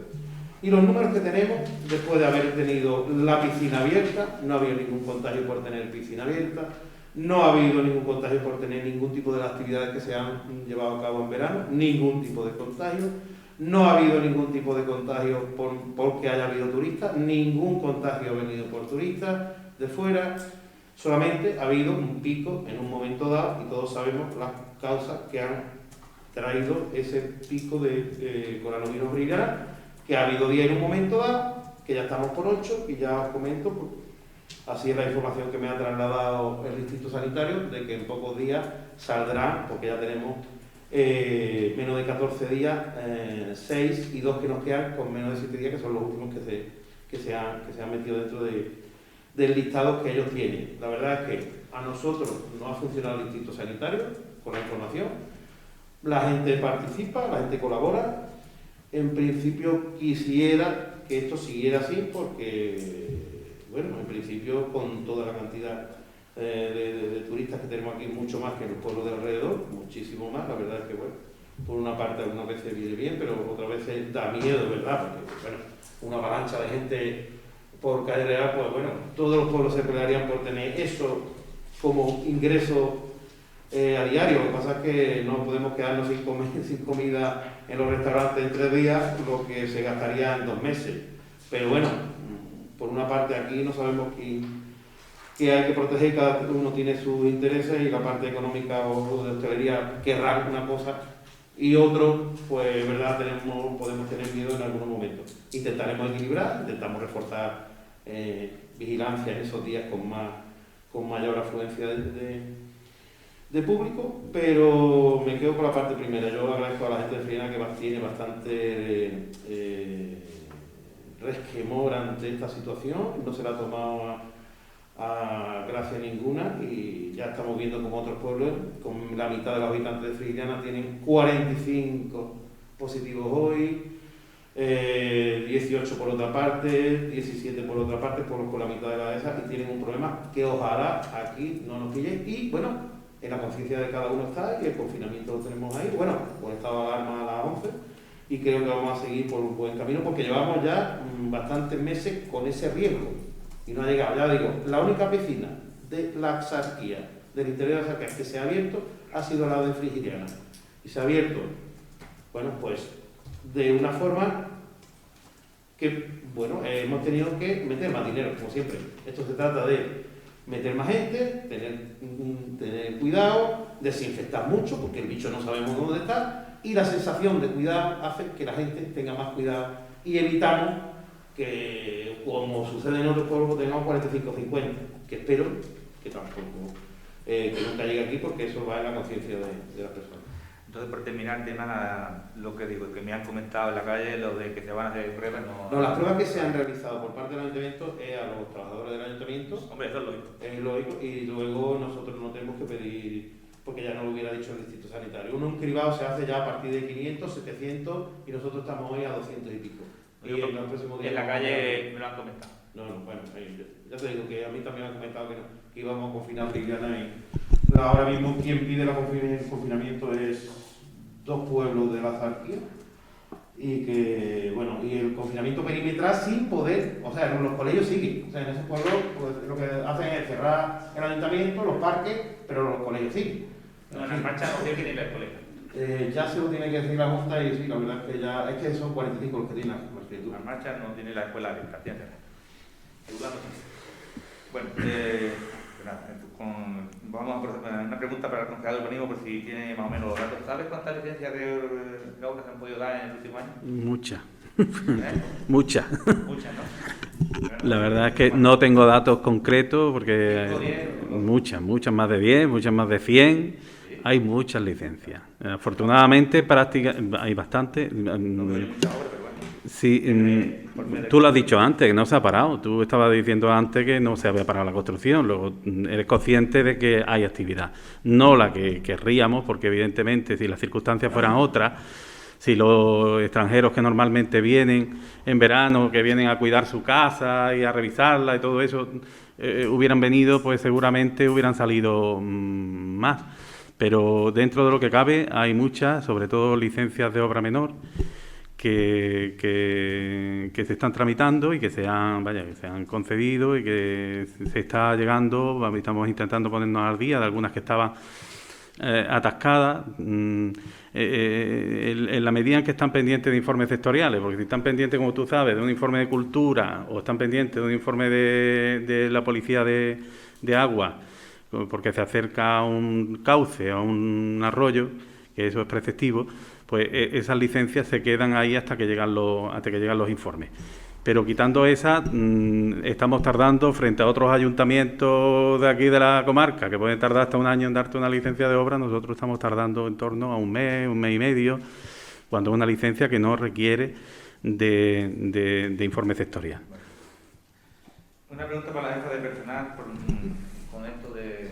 Y los números que tenemos, después de haber tenido la piscina abierta, no ha habido ningún contagio por tener piscina abierta, no ha habido ningún contagio por tener ningún tipo de las actividades que se han llevado a cabo en verano, ningún tipo de contagio, no ha habido ningún tipo de contagio porque haya habido turistas, ningún contagio ha venido por turistas de fuera, solamente ha habido un pico en un momento dado y todos sabemos las causas que han traído ese pico de coronavirus brillar, que ha habido 10 en un momento dado, que ya estamos por 8 y ya os comento, pues, así es la información que me ha trasladado el Instituto Sanitario, de que en pocos días saldrán, porque ya tenemos menos de 14 días, 6 y 2 que nos quedan con menos de 7 días, que son los últimos que se han metido dentro del listado que ellos tienen. La verdad es que a nosotros no ha funcionado el Instituto Sanitario con la información, la gente participa, la gente colabora. En principio quisiera que esto siguiera así porque, bueno, en principio con toda la cantidad de turistas que tenemos aquí, mucho más que en los pueblos de alrededor, muchísimo más, la verdad es que, bueno, por una parte algunas veces viene bien, pero otras veces da miedo, ¿verdad? Porque, bueno, una avalancha de gente por Calle Real, pues bueno, todos los pueblos se pelearían por tener eso como ingreso a diario. Lo que pasa es que no podemos quedarnos sin comida en los restaurantes en 3 días, lo que se gastaría en 2 meses. Pero bueno, por una parte aquí no sabemos que hay que proteger, cada uno tiene sus intereses y la parte económica o de hostelería querrá una cosa y otro, pues verdad, podemos tener miedo en algunos momentos. Intentaremos equilibrar, intentamos reforzar vigilancia en esos días con mayor afluencia de público, pero me quedo con la parte primera. Yo agradezco a la gente de Freirina que tiene bastante resquemor ante esta situación, no se la ha tomado a gracia ninguna y ya estamos viendo como otros pueblos, con la mitad de los habitantes de Freirina tienen 45 positivos hoy, 18 por otra parte, 17 por otra parte, con la mitad de la ESA, y tienen un problema que ojalá aquí no nos pille. Y bueno, en la conciencia de cada uno está y el confinamiento lo tenemos ahí. Bueno, pues estado de alarma a las 11 y creo que vamos a seguir por un buen camino porque llevamos ya bastantes meses con ese riesgo y no ha llegado. Ya digo, la única piscina de la Axarquía, del interior de la Axarquía que se ha abierto ha sido la de Frigiliana y se ha abierto, bueno, pues de una forma que, bueno, hemos tenido que meter más dinero, como siempre. Esto se trata de meter más gente, tener cuidado, desinfectar mucho, porque el bicho no sabemos dónde está, y la sensación de cuidado hace que la gente tenga más cuidado y evitamos que, como sucede en otros pueblos, tengamos 45-50, que espero que tampoco, que nunca llegue aquí, porque eso va en la conciencia de las personas. Entonces, por terminar el tema, lo que digo, que me han comentado en la calle, lo de que se van a hacer pruebas, no, las pruebas que se han realizado por parte del ayuntamiento es a los trabajadores del ayuntamiento. Hombre, eso es lógico. Es lógico, y luego nosotros no tenemos que pedir, porque ya no lo hubiera dicho el Instituto Sanitario. Un cribado se hace ya a partir de 500, 700, y nosotros estamos hoy a 200 y pico. Y en los próximos días. En la calle me lo han comentado. No, bueno, ya te digo que a mí también me han comentado que íbamos a confinar Frigiliana y ahora mismo quien pide el confinamiento es 2 pueblos de la Axarquía y que, bueno, y el confinamiento perimetral sin poder, o sea, los colegios siguen, o sea, en esos pueblos pues, lo que hacen es cerrar el ayuntamiento, los parques, pero los colegios siguen. No, en las marchas no tiene que ir al colegio. Ya se lo tiene que decir la Junta y sí, la verdad es que ya, es que son 45 los que tienen la escritura. Las marchas no tiene la escuela abierta, tiene que ser. Bueno, vamos a una pregunta para el concejal de urbanismo por si tiene más o menos los datos. ¿Sabes cuántas licencias de obras se han podido dar en el último año? Muchas. Muchas, ¿no? La verdad es que no tengo datos concretos porque muchas, más de 10, muchas más de 100. ¿Sí? Hay muchas licencias. Afortunadamente hay bastantes. Sí, tú lo has dicho antes, que no se ha parado. Tú estabas diciendo antes que no se había parado la construcción. Luego eres consciente de que hay actividad. No la que querríamos, porque evidentemente si las circunstancias fueran otras, si los extranjeros que normalmente vienen en verano, que vienen a cuidar su casa y a revisarla y todo eso, hubieran venido, pues seguramente hubieran salido más. Pero dentro de lo que cabe hay muchas, sobre todo licencias de obra menor, que se están tramitando y que se han concedido y que se está llegando. Estamos intentando ponernos al día de algunas que estaban atascadas, en la medida en que están pendientes de informes sectoriales, porque si están pendientes, como tú sabes, de un informe de cultura o están pendientes de un informe de la policía de agua, porque se acerca a un cauce, a un arroyo, que eso es preceptivo, pues esas licencias se quedan ahí hasta que llegan los informes. Pero quitando esas, estamos tardando frente a otros ayuntamientos de aquí de la comarca, que pueden tardar hasta un año en darte una licencia de obra. Nosotros estamos tardando en torno a un mes y medio, cuando es una licencia que no requiere de informe sectorial. Una pregunta para la jefa de personal con esto del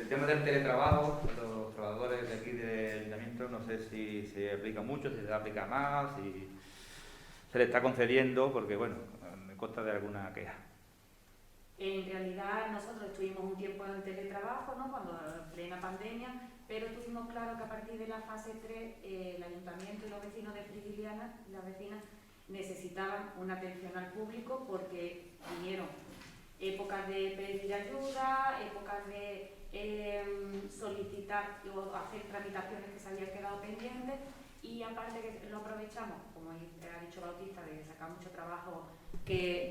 tema del teletrabajo. Los trabajadores de aquí del ayuntamiento, no sé si se aplica mucho, si se aplica más, si se le está concediendo, porque bueno, me consta de alguna queja. En realidad nosotros estuvimos un tiempo en teletrabajo, ¿no?, cuando en plena pandemia, pero tuvimos claro que a partir de la fase 3 el ayuntamiento y los vecinos de Frigiliana, las vecinas, necesitaban una atención al público, porque vinieron épocas de pedir ayuda, épocas de solicitar o hacer tramitaciones que se habían quedado pendientes, y aparte que lo aprovechamos, como ha dicho Bautista, de sacar mucho trabajo que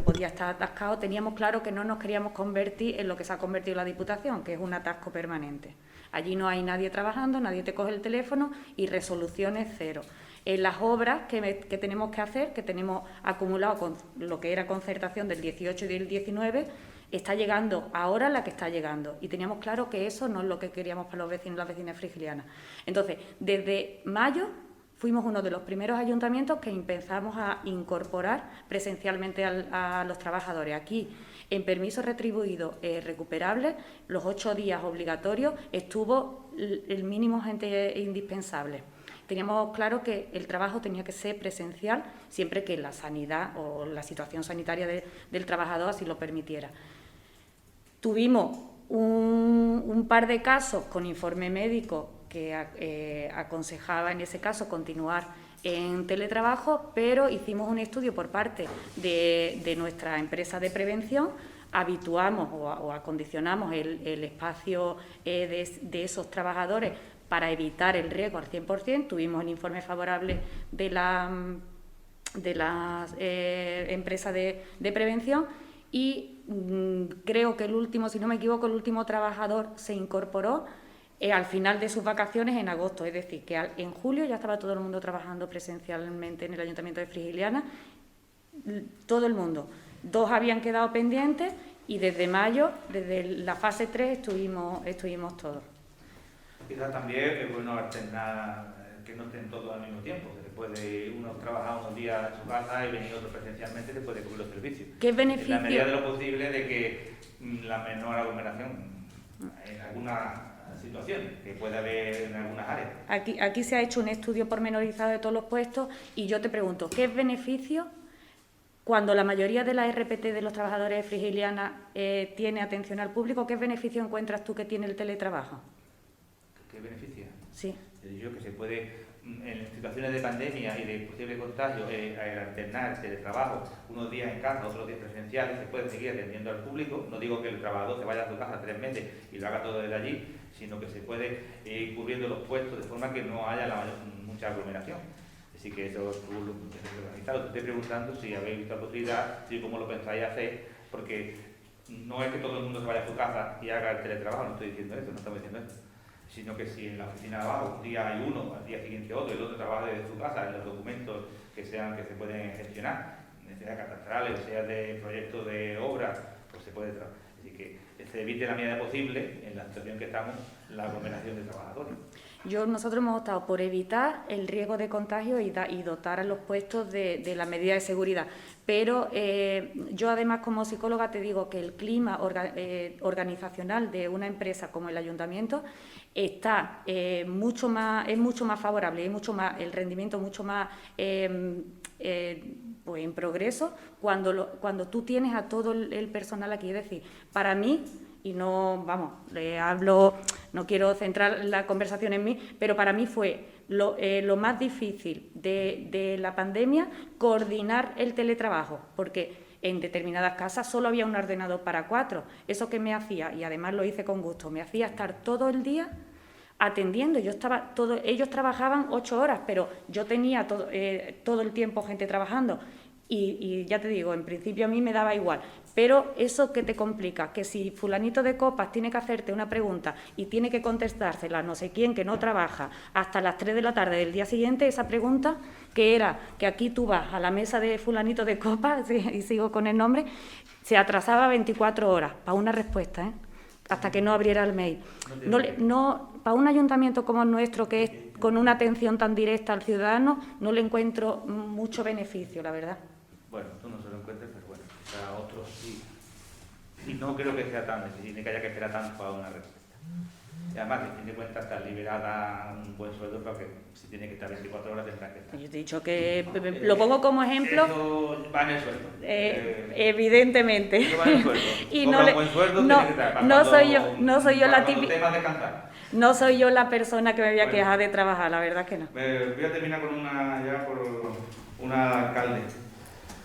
podía estar atascado. Teníamos claro que no nos queríamos convertir en lo que se ha convertido la Diputación, que es un atasco permanente. Allí no hay nadie trabajando, nadie te coge el teléfono y resoluciones cero. En las obras que tenemos que hacer, que tenemos acumulado con lo que era concertación del 18 y del 19, está llegando ahora la que está llegando. Y teníamos claro que eso no es lo que queríamos para los vecinos y las vecinas frigilianas. Entonces, desde mayo fuimos uno de los primeros ayuntamientos que empezamos a incorporar presencialmente a los trabajadores. Aquí, en permiso retribuido recuperable, los 8 días obligatorios estuvo el mínimo gente indispensable. Teníamos claro que el trabajo tenía que ser presencial siempre que la sanidad o la situación sanitaria del trabajador así lo permitiera. Tuvimos un par de casos con informe médico que aconsejaba en ese caso continuar en teletrabajo, pero hicimos un estudio por parte de nuestra empresa de prevención, habituamos o acondicionamos el espacio de esos trabajadores para evitar el riesgo al 100%, tuvimos el informe favorable de la empresa de prevención y creo que el último, si no me equivoco, el último trabajador se incorporó al final de sus vacaciones en agosto, es decir, que en julio ya estaba todo el mundo trabajando presencialmente en el Ayuntamiento de Frigiliana, todo el mundo. 2 habían quedado pendientes y desde mayo, desde la fase 3, estuvimos todos. Quizás también es bueno alternar, que no estén todos al mismo tiempo, que después de uno trabajar unos días en su casa y venir otro presencialmente, se puede cubrir los servicios. ¿Qué beneficio? En la medida de lo posible de que la menor aglomeración en algunas situaciones que puede haber en algunas áreas. Aquí se ha hecho un estudio pormenorizado de todos los puestos y yo te pregunto, ¿qué beneficio cuando la mayoría de la RPT de los trabajadores de Frigiliana tiene atención al público? ¿Qué beneficio encuentras tú que tiene el teletrabajo? ¿Qué beneficia? Sí. Yo que se puede, en situaciones de pandemia y de posible contagio, alternar el teletrabajo, unos días en casa, otros días presenciales, se puede seguir atendiendo al público. No digo que el trabajador se vaya a su casa 3 meses y lo haga todo desde allí, sino que se puede ir cubriendo los puestos de forma que no haya mucha aglomeración. Así que eso es organizado. Te estoy preguntando si habéis visto la posibilidad, si cómo lo pensáis hacer, porque no es que todo el mundo se vaya a su casa y haga el teletrabajo, no estoy diciendo eso, no estamos diciendo eso, sino que si en la oficina de abajo un día hay uno, al día siguiente otro, y el otro trabaja desde su casa en los documentos que se pueden gestionar, sea catastrales, sea de proyectos de obra, pues se puede trabajar. Así que se evite en la medida posible, en la situación que estamos, la aglomeración de trabajadores. Nosotros hemos optado por evitar el riesgo de contagio y dotar a los puestos de la medida de seguridad. Pero yo, además, como psicóloga, te digo que el clima organizacional de una empresa como el Ayuntamiento es mucho más favorable, el rendimiento mucho más pues en progreso cuando tú tienes a todo el personal aquí. Es decir, para mí, y no, vamos, no quiero centrar la conversación en mí, pero para mí fue lo más difícil de la pandemia coordinar el teletrabajo, porque en determinadas casas solo había un ordenador para 4. Eso que me hacía, y además lo hice con gusto, me hacía estar todo el día atendiendo. Ellos trabajaban 8 horas, pero yo tenía todo el tiempo gente trabajando. Y ya te digo, en principio a mí me daba igual, pero eso que te complica, que si fulanito de copas tiene que hacerte una pregunta y tiene que contestársela a no sé quién que no trabaja hasta las 3 de la tarde del día siguiente, esa pregunta que era que aquí tú vas a la mesa de fulanito de copas, y sigo con el nombre, se atrasaba 24 horas para una respuesta, hasta que no abriera el mail. Para un ayuntamiento como el nuestro, que es con una atención tan directa al ciudadano, no le encuentro mucho beneficio, la verdad. Bueno, tú no se lo encuentres, pero bueno, a otros sí. Y no creo que sea tan necesario, que haya que esperar tanto para una respuesta. Y además, que tiene cuenta estar liberada un buen sueldo, para que si tiene que estar 24 horas tendrá que estar. Yo te he dicho que lo pongo como ejemplo. Eso va en el sueldo. Evidentemente. Eso va en el sueldo. Y un buen sueldo, tiene que estar. No soy yo la típica. Tema de descansar. No soy yo la persona que me voy a quejar de trabajar, la verdad que no. Voy a terminar con una alcalde.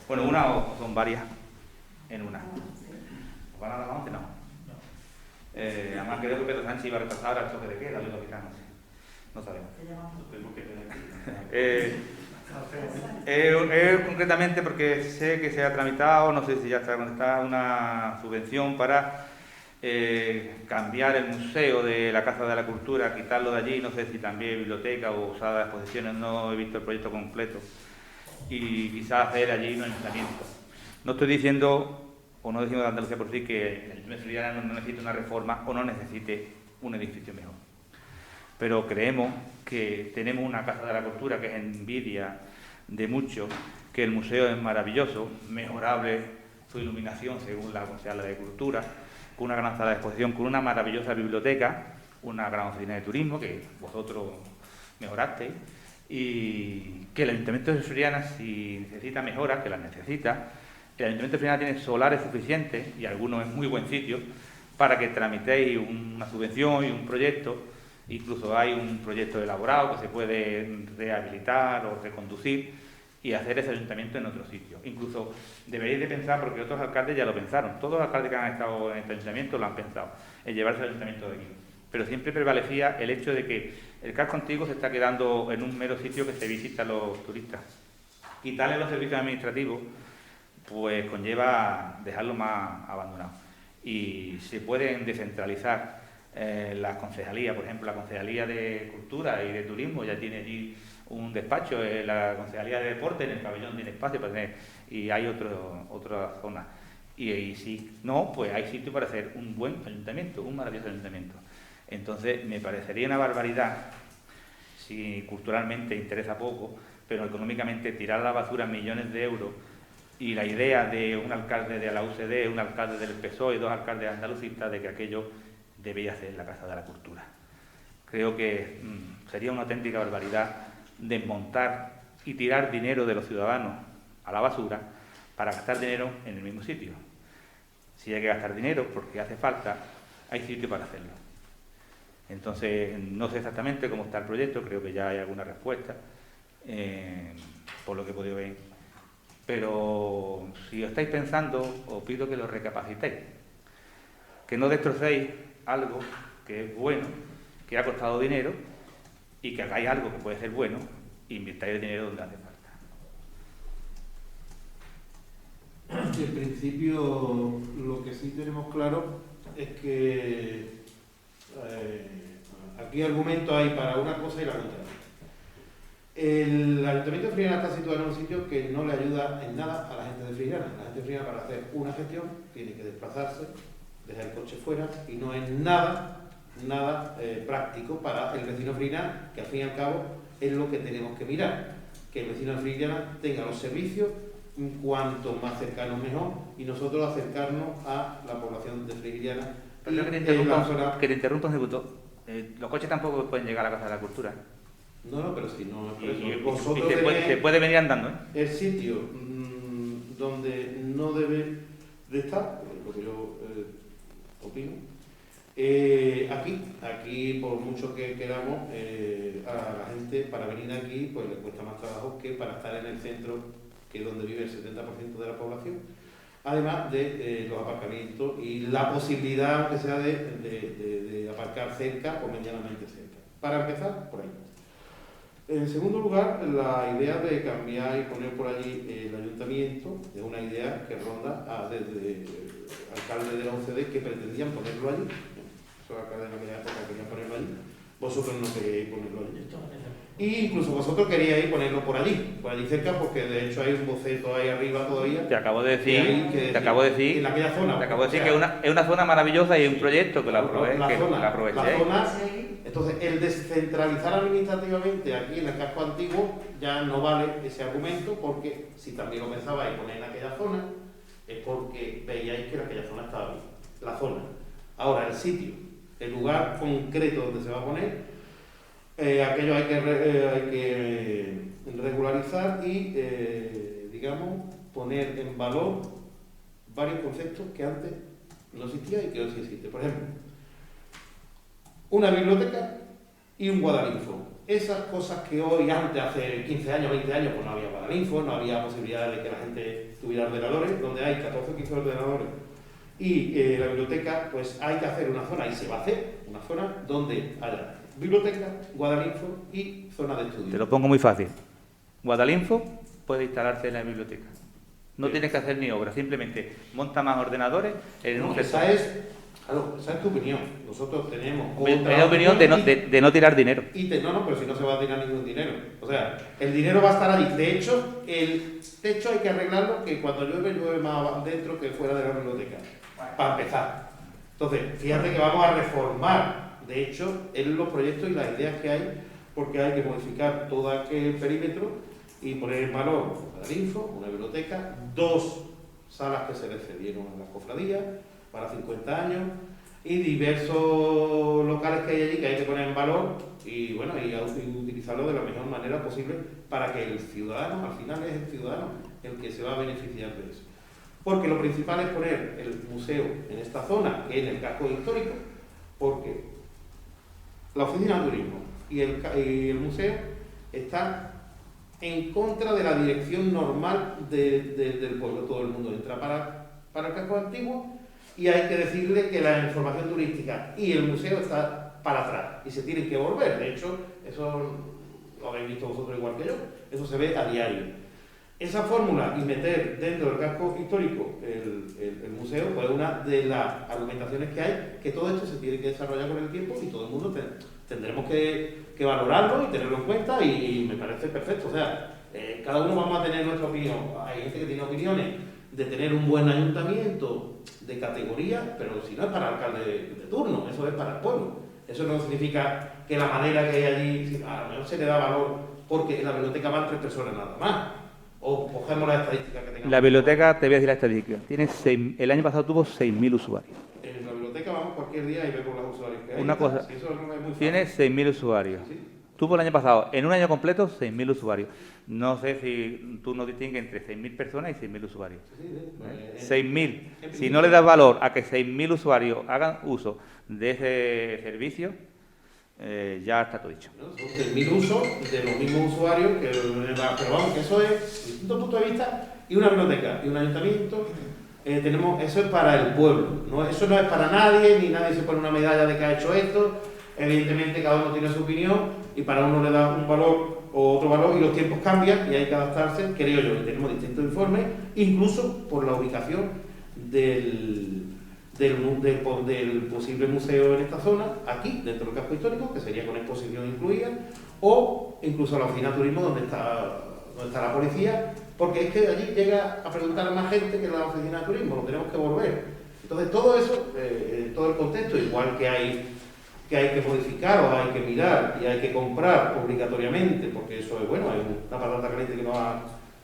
Bueno, una o son varias en una. ¿Van a dar avance? No. Además creo que Pedro Sánchez iba a retrasar al toque de queda, lo que no sé. No sabemos. Concretamente porque sé que se ha tramitado, no sé si ya está conectada, una subvención para cambiar el museo de la Casa de la Cultura, quitarlo de allí, no sé si también biblioteca o sala de exposiciones, no he visto el proyecto completo, y quizás hacer allí un ayuntamiento. No estoy diciendo, o no decimos de Andalucía por sí, que el Ayuntamiento de Sevilla no necesite una reforma o no necesite un edificio mejor. Pero creemos que tenemos una Casa de la Cultura que es envidia de muchos, que el museo es maravilloso, mejorable su iluminación según la Consejería de Cultura, con una gran sala de exposición, con una maravillosa biblioteca, una gran oficina de turismo que vosotros mejorasteis, y que el Ayuntamiento de Soriana, si necesita mejoras, que las necesita, el Ayuntamiento de Soriana tiene solares suficientes, y algunos en muy buen sitio, para que tramitéis una subvención y un proyecto. Incluso hay un proyecto elaborado que se puede rehabilitar o reconducir y hacer ese ayuntamiento en otro sitio. Incluso deberéis de pensar, porque otros alcaldes ya lo pensaron, todos los alcaldes que han estado en este ayuntamiento lo han pensado, en llevarse el ayuntamiento de aquí. Pero siempre prevalecía el hecho de que el casco antiguo se está quedando en un mero sitio que se visita a los turistas. Quitarle los servicios administrativos pues conlleva dejarlo más abandonado. Y se pueden descentralizar las concejalías, por ejemplo, la Concejalía de Cultura y de Turismo ya tiene allí un despacho, la Concejalía de Deporte en el pabellón tiene espacio para tener, y hay otra zona. Y si no, pues hay sitio para hacer un buen ayuntamiento, un maravilloso ayuntamiento. Entonces, me parecería una barbaridad, si culturalmente interesa poco, pero económicamente tirar a la basura millones de euros, y la idea de un alcalde de la UCD, un alcalde del PSOE y 2 alcaldes andalucistas de que aquello debía ser la Casa de la Cultura. Creo que sería una auténtica barbaridad desmontar y tirar dinero de los ciudadanos a la basura para gastar dinero en el mismo sitio. Si hay que gastar dinero porque hace falta, hay sitio para hacerlo. Entonces, no sé exactamente cómo está el proyecto, creo que ya hay alguna respuesta, por lo que he podido ver. Pero si estáis pensando, os pido que lo recapacitéis, que no destrocéis algo que es bueno, que ha costado dinero, y que hagáis algo que puede ser bueno e invirtáis el dinero donde hace falta. En principio, lo que sí tenemos claro es que aquí argumentos hay para una cosa y la otra. El Ayuntamiento de Frillana está situado en un sitio que no le ayuda en nada a la gente de Frillana. La gente de Frillana, para hacer una gestión, tiene que desplazarse, dejar el coche fuera, y no es nada nada práctico para el vecino frignano, que al fin y al cabo es lo que tenemos que mirar, que el vecino frignano tenga los servicios cuanto más cercanos mejor, y nosotros acercarnos a la población de Frigliana. Perdón que te interrumpa un segundo. Los coches tampoco pueden llegar a la Casa de la Cultura. No, pero si no es por Y eso. Vosotros se puede venir andando, ¿eh? el sitio donde no debe de estar, lo que yo opino, aquí por mucho que queramos, a la gente para venir aquí pues le cuesta más trabajo que para estar en el centro, que es donde vive el 70% de la población, además de los aparcamientos y la posibilidad que sea de aparcar cerca o medianamente cerca. Para empezar, por ahí. En segundo lugar, la idea de cambiar y poner por allí el ayuntamiento es una idea que ronda desde alcaldes de la UCD que pretendían ponerlo allí. Esos alcaldes en aquella época querían ponerlo allí. Vosotros no queríais ponerlo allí. Y incluso vosotros queríais ponerlo por allí cerca, porque de hecho hay un boceto ahí arriba todavía. Te acabo de decir en aquella zona. Te acabo de decir que es una zona maravillosa y un proyecto que la aproveché. Entonces, el descentralizar administrativamente aquí en el casco antiguo ya no vale ese argumento, porque si también lo pensabais poner en aquella zona, es porque veíais que en aquella zona estaba bien. La zona. Ahora, el sitio, el lugar concreto donde se va a poner, aquello hay que regularizar y, digamos, poner en valor varios conceptos que antes no existían y que hoy sí existen. Por ejemplo, una biblioteca y un Guadalinfo. Esas cosas que hoy, antes, hace 15 años, 20 años, pues no había Guadalinfo, no había posibilidad de que la gente tuviera ordenadores, donde hay 14 o 15 ordenadores. Y la biblioteca, pues hay que hacer una zona, y se va a hacer una zona donde haya biblioteca, Guadalinfo y zona de estudio. Te lo pongo muy fácil. Guadalinfo puede instalarse en la biblioteca. No tienes que hacer ni obra, simplemente monta más ordenadores en un sector. Esa es tu opinión. Nosotros tenemos otra opinión de no tirar dinero. Pero si no se va a tirar ningún dinero. O sea, el dinero va a estar allí. De hecho, el techo hay que arreglarlo, que cuando llueve más dentro que fuera de la biblioteca. Para empezar. Entonces, fíjate que vamos a reformar, de hecho, en los proyectos y las ideas que hay, porque hay que modificar todo aquel perímetro y poner en valor una info, una biblioteca, 2 salas que se le cedieron a las cofradías para 50 años y diversos locales que hay allí que hay que poner en valor y bueno, y utilizarlo de la mejor manera posible para que el ciudadano, al final es el ciudadano el que se va a beneficiar de eso. Porque lo principal es poner el museo en esta zona, que es en el casco histórico, porque la oficina de turismo y el museo están en contra de la dirección normal del pueblo. Todo el mundo entra para el casco antiguo y hay que decirle que la información turística y el museo está para atrás y se tienen que volver. De hecho, eso lo habéis visto vosotros igual que yo, eso se ve a diario. Esa fórmula y meter dentro del casco histórico el museo, pues una de las argumentaciones que hay, que todo esto se tiene que desarrollar con el tiempo y todo el mundo tendremos que valorarlo y tenerlo en cuenta y me parece perfecto. O sea, cada uno vamos a tener nuestra opinión. Hay gente que tiene opiniones de tener un buen ayuntamiento de categoría, pero si no es para el alcalde de turno, eso es para el pueblo. Eso no significa que la manera que hay allí, a lo mejor se le da valor porque en la biblioteca van 3 personas nada más. O cogemos la estadística que tengamos. La biblioteca, te voy a decir la estadística, el año pasado tuvo 6.000 usuarios. En la biblioteca vamos cualquier día y vemos los usuarios que hay. Una cosa, si eso no es muy tiene 6.000 usuarios. ¿Sí? Tuvo el año pasado, en un año completo, 6.000 usuarios. No sé si tú nos distingues entre 6.000 personas y 6.000 usuarios. Sí, 6.000. Si no le das valor a que 6.000 usuarios hagan uso de ese servicio, ya está todo dicho. ¿No? Son 6.000 usos de los mismos usuarios, pero vamos, que eso es, desde distintos puntos de vista, y una biblioteca y un ayuntamiento, eso es para el pueblo, ¿no? Eso no es para nadie, ni nadie se pone una medalla de que ha hecho esto, evidentemente cada uno tiene su opinión, y para uno le da un valor o otro valor, y los tiempos cambian, y hay que adaptarse, creo yo, y tenemos distintos informes, incluso por la ubicación del posible museo en esta zona, aquí, dentro del casco histórico, que sería con exposición incluida, o incluso a la oficina de turismo donde está la policía, porque es que allí llega a preguntar a más gente que en la oficina de turismo, lo tenemos que volver. Entonces todo eso, todo el contexto, igual que hay que hay que modificar o hay que mirar y hay que comprar obligatoriamente, porque eso es bueno, hay una patata caliente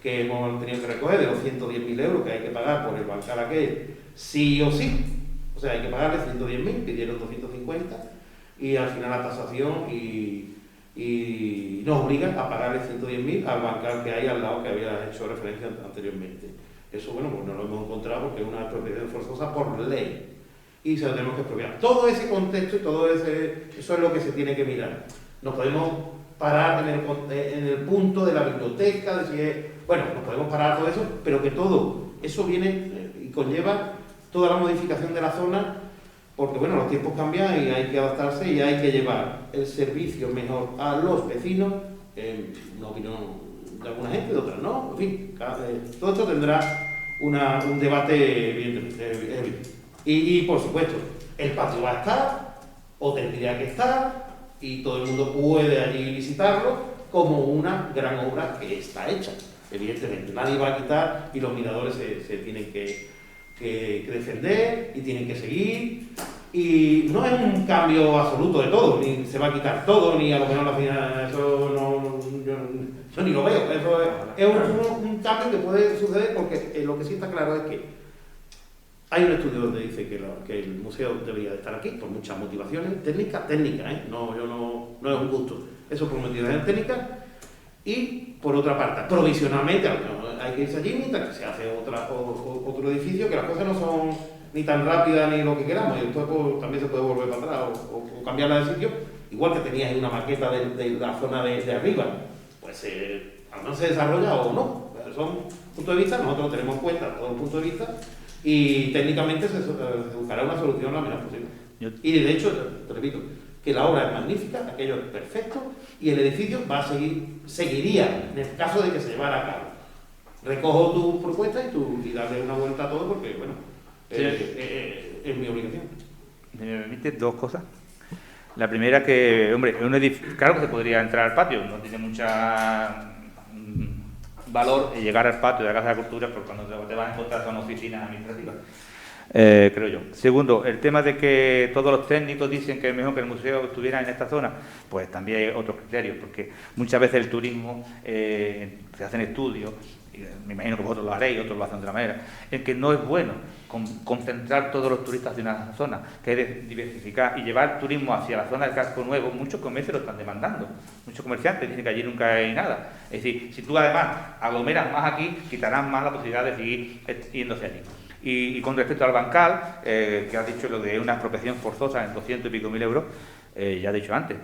que hemos tenido que recoger de los 110.000 euros que hay que pagar por el bancal aquel, sí o sí. O sea, hay que pagarle 110.000, pidieron 250 y al final la tasación y nos obligan a pagarle 110.000 al bancal que hay al lado que había hecho referencia anteriormente. Eso, bueno, pues no lo hemos encontrado porque es una expropiación forzosa por ley y se lo tenemos que expropiar. Todo ese contexto y todo eso es lo que se tiene que mirar. Nos podemos parar en el punto de la biblioteca, bueno, nos podemos parar todo eso, pero que todo eso viene y conlleva toda la modificación de la zona, porque bueno, los tiempos cambian y hay que adaptarse y hay que llevar el servicio mejor a los vecinos, una opinión de alguna gente, de otras no, en fin, todo esto tendrá un debate bien. Y por supuesto, el patio va a estar, o tendría que estar, y todo el mundo puede allí visitarlo como una gran obra que está hecha, evidentemente. Nadie va a quitar y los miradores se tienen que defender y tienen que seguir. Y no es un cambio absoluto de todo, ni se va a quitar todo, ni a lo mejor la final, eso no, yo ni lo veo. Eso es un cambio que puede suceder porque lo que sí está claro es que hay un estudio donde dice que el museo debería de estar aquí por muchas motivaciones técnicas, no es un gusto, eso por motivaciones técnicas. Y por otra parte, provisionalmente, hay que irse allí mientras que se hace otro edificio, que las cosas no son ni tan rápidas ni lo que queramos, y después pues, también se puede volver para atrás o cambiarla de sitio, igual que tenías ahí una maqueta de la zona de arriba, pues al menos se desarrolla o no. Pero son puntos de vista, nosotros tenemos en cuenta todos los puntos de vista y técnicamente se buscará una solución lo menos posible. Y de hecho, te repito, que la obra es magnífica, aquello es perfecto y el edificio seguiría en el caso de que se llevara a cabo. Recojo tu propuesta y darle una vuelta a todo porque, bueno, es mi obligación. ¿Me permite dos cosas? La primera que, hombre, es un edificio, claro que se podría entrar al patio, no tiene mucha valor llegar al patio de la Casa de la Cultura porque cuando te vas a encontrar son oficinas administrativas. Creo yo. Segundo, el tema de que todos los técnicos dicen que es mejor que el museo estuviera en esta zona, pues también hay otros criterios, porque muchas veces el turismo se hacen estudios, y me imagino que vosotros lo haréis, otros lo hacen de otra manera, en que no es bueno concentrar todos los turistas de una zona, que es diversificar y llevar turismo hacia la zona del casco nuevo. Muchos comercios lo están demandando, muchos comerciantes dicen que allí nunca hay nada. Es decir, si tú además aglomeras más aquí, quitarás más la posibilidad de seguir yéndose allí. Y con respecto al bancal, que has dicho lo de una expropiación forzosa en 200 y pico mil euros, ya he dicho antes,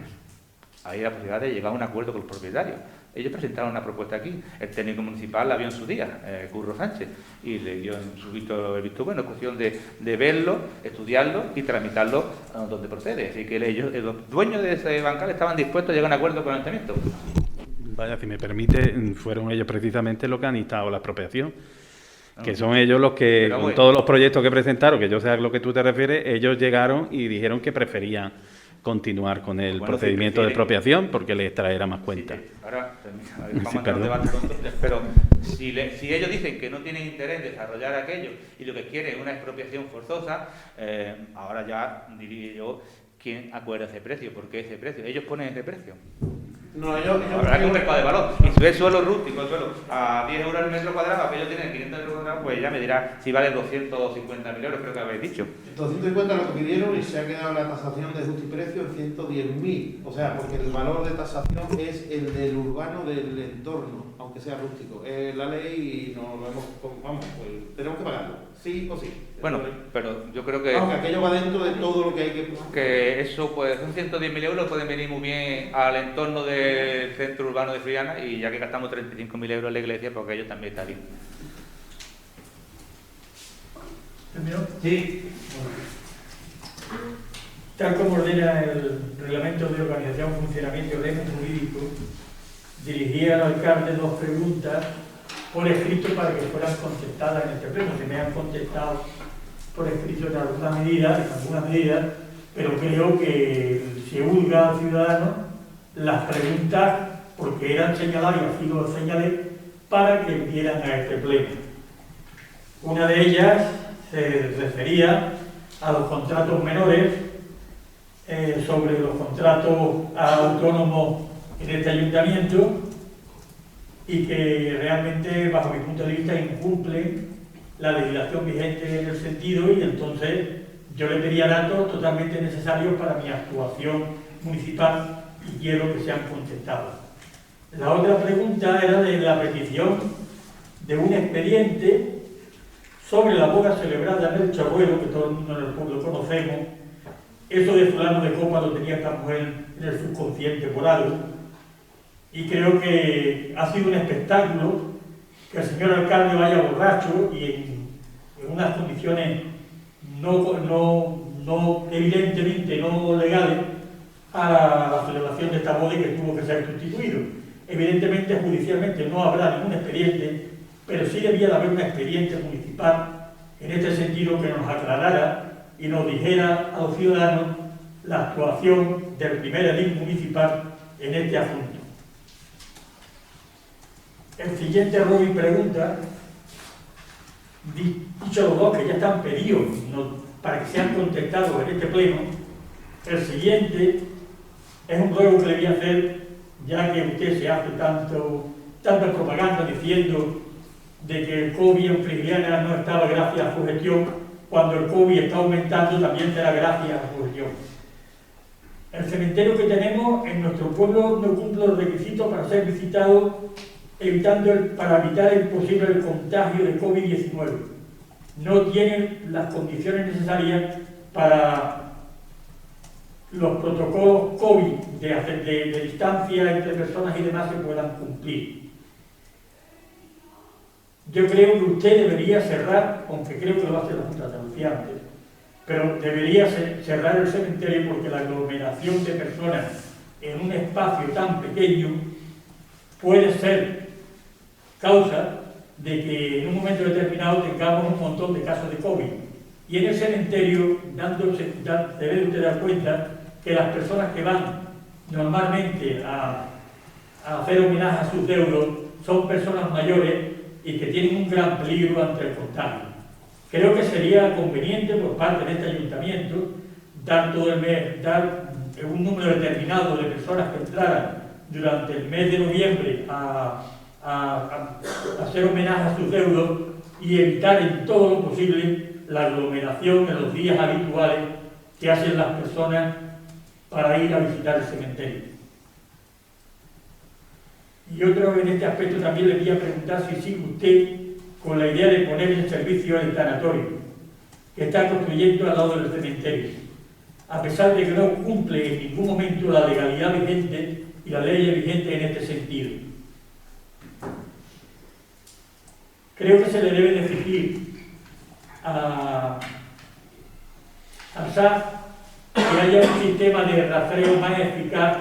hay la posibilidad de llegar a un acuerdo con los propietarios. Ellos presentaron una propuesta aquí, el técnico municipal la vio en su día, Curro Sánchez, y le dio en su visto bueno, es cuestión de verlo, estudiarlo y tramitarlo donde procede. Así que los dueños de ese bancal estaban dispuestos a llegar a un acuerdo con el ayuntamiento. Vaya, si me permite, fueron ellos precisamente los que han instado la expropiación. Que son ellos los que, con todos los proyectos que presentaron, que yo sé a lo que tú te refieres, ellos llegaron y dijeron que preferían continuar con el procedimiento de expropiación porque les traerá más cuenta. Sí, ahora, vamos a entrar en debate entonces, pero si ellos dicen que no tienen interés en desarrollar aquello y lo que quieren es una expropiación forzosa, ahora ya diría yo quién acuerda ese precio, porque ese precio, ellos ponen ese precio. No, habrá que un mercado de valor. Y si ves suelo rústico, el suelo a 10 euros el metro cuadrado, que ellos tienen 500 euros cuadrados, pues ya me dirá si vale 250.000 euros, creo que habéis dicho. 250 lo que pidieron y se ha quedado la tasación de justiprecio en 110.000. O sea, porque el valor de tasación es el del urbano del entorno, aunque sea rústico. La ley y no lo hemos. Vamos, pues tenemos que pagarlo, sí o sí. Bueno, pero yo creo que. Aunque aquello va dentro de todo lo que hay que. Que eso, pues, son 110.000 euros, pueden venir muy bien al entorno del centro urbano de Friana y ya que gastamos 35.000 euros en la iglesia, porque ellos también está bien. ¿Terminó? Sí. Tal como ordena el Reglamento de Organización, Funcionamiento y Régimen Jurídico, dirigí al alcalde 2 preguntas por escrito para que fueran contestadas en este pleno. Se me han contestado por escrito en algunas medidas, pero creo que se hurga al ciudadano las preguntas porque eran señaladas y así lo señalé para que vieran a este pleno. Una de ellas se refería a los contratos menores sobre los contratos autónomos en este ayuntamiento y que realmente, bajo mi punto de vista, incumplen la legislación vigente en el sentido, y entonces yo le pedía datos totalmente necesarios para mi actuación municipal y quiero que sean contestados. La otra pregunta era de la petición de un expediente sobre la boda celebrada en el Chorruelo, que todo el mundo en el pueblo conocemos. Eso de fulano de copa lo tenía esta mujer en el subconsciente por algo, y creo que ha sido un espectáculo que el señor alcalde vaya borracho y en unas condiciones no evidentemente no legales a la celebración de esta boda, y que tuvo que ser sustituido. Evidentemente, judicialmente no habrá ningún expediente, pero sí debía de haber un expediente municipal en este sentido que nos aclarara y nos dijera a los ciudadanos la actuación del primer edil municipal en este asunto. El siguiente error y pregunta, dicho los dos que ya están pedidos para que sean contestados en este pleno, el siguiente es un ruego que le voy a hacer, ya que usted se hace tanta propaganda diciendo de que el COVID en Frigiliana no estaba gracias a su gestión, cuando el COVID está aumentando también será gracias a su gestión. El cementerio que tenemos en nuestro pueblo no cumple los requisitos para ser visitado, para evitar el posible contagio de COVID-19. No tienen las condiciones necesarias para los protocolos COVID de distancia entre personas y demás se puedan cumplir. Yo creo que usted debería cerrar, aunque creo que lo va a hacer la Junta de Andalucía antes, pero debería cerrar el cementerio, porque la aglomeración de personas en un espacio tan pequeño puede ser causa de que en un momento determinado tengamos un montón de casos de COVID. Y en el cementerio debe usted dar cuenta que las personas que van normalmente a hacer homenaje a sus deudos son personas mayores y que tienen un gran peligro ante el contagio. Creo que sería conveniente por parte de este ayuntamiento dar un número determinado de personas que entraran durante el mes de noviembre a hacer homenaje a sus deudos y evitar en todo lo posible la aglomeración en los días habituales que hacen las personas para ir a visitar el cementerio. Y otro, en este aspecto también le voy a preguntar si sigue usted con la idea de poner en servicio el tanatorio que está construyendo al lado del cementerio, a pesar de que no cumple en ningún momento la legalidad vigente y la ley vigente en este sentido. Creo que se le debe de exigir al SAS que haya un sistema de rastreo más eficaz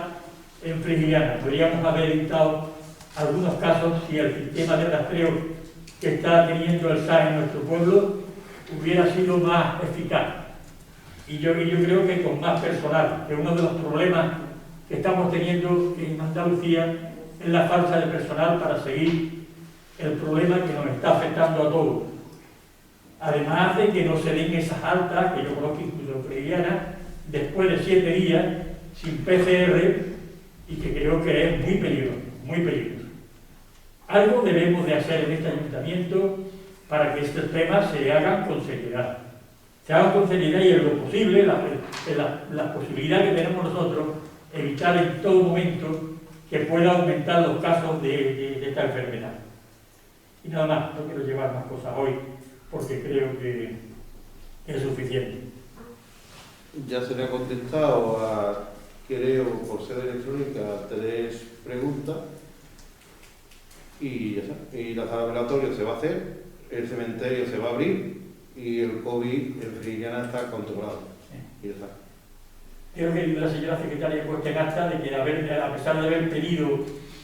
en Frigiliana. Podríamos haber evitado algunos casos si el sistema de rastreo que está teniendo el SAS en nuestro pueblo hubiera sido más eficaz. Y yo creo que con más personal, que uno de los problemas que estamos teniendo en Andalucía es la falta de personal para seguir el problema que nos está afectando a todos. Además de que no se den esas altas, que yo conozco incluso en Frigiliana, después de 7 días sin PCR, y que creo que es muy peligroso, muy peligroso. Algo debemos de hacer en este ayuntamiento para que estos temas se hagan con seriedad. Se hagan con seriedad y en lo posible, la posibilidad que tenemos nosotros, evitar en todo momento que pueda aumentar los casos de esta enfermedad. Y nada más, no quiero llevar más cosas hoy, porque creo que es suficiente. Ya se le ha contestado creo, por sede electrónica, 3 preguntas, y ya está. Y la sala velatoria se va a hacer, el cementerio se va a abrir y el COVID en Frigiliana está controlado. Sí. Y ya está. Creo que la señora secretaria ha puesto en acta de que a pesar de haber pedido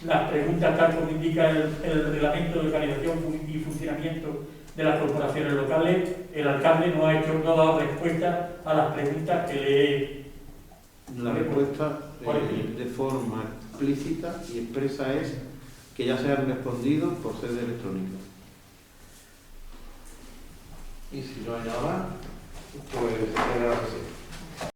las preguntas tal como indica el reglamento de organización y funcionamiento de las corporaciones locales, el alcalde no ha dado respuesta a las preguntas que le he... La respuesta de forma explícita y expresa es que ya se han respondido por sede electrónica. Y si no hay nada más, pues queda así.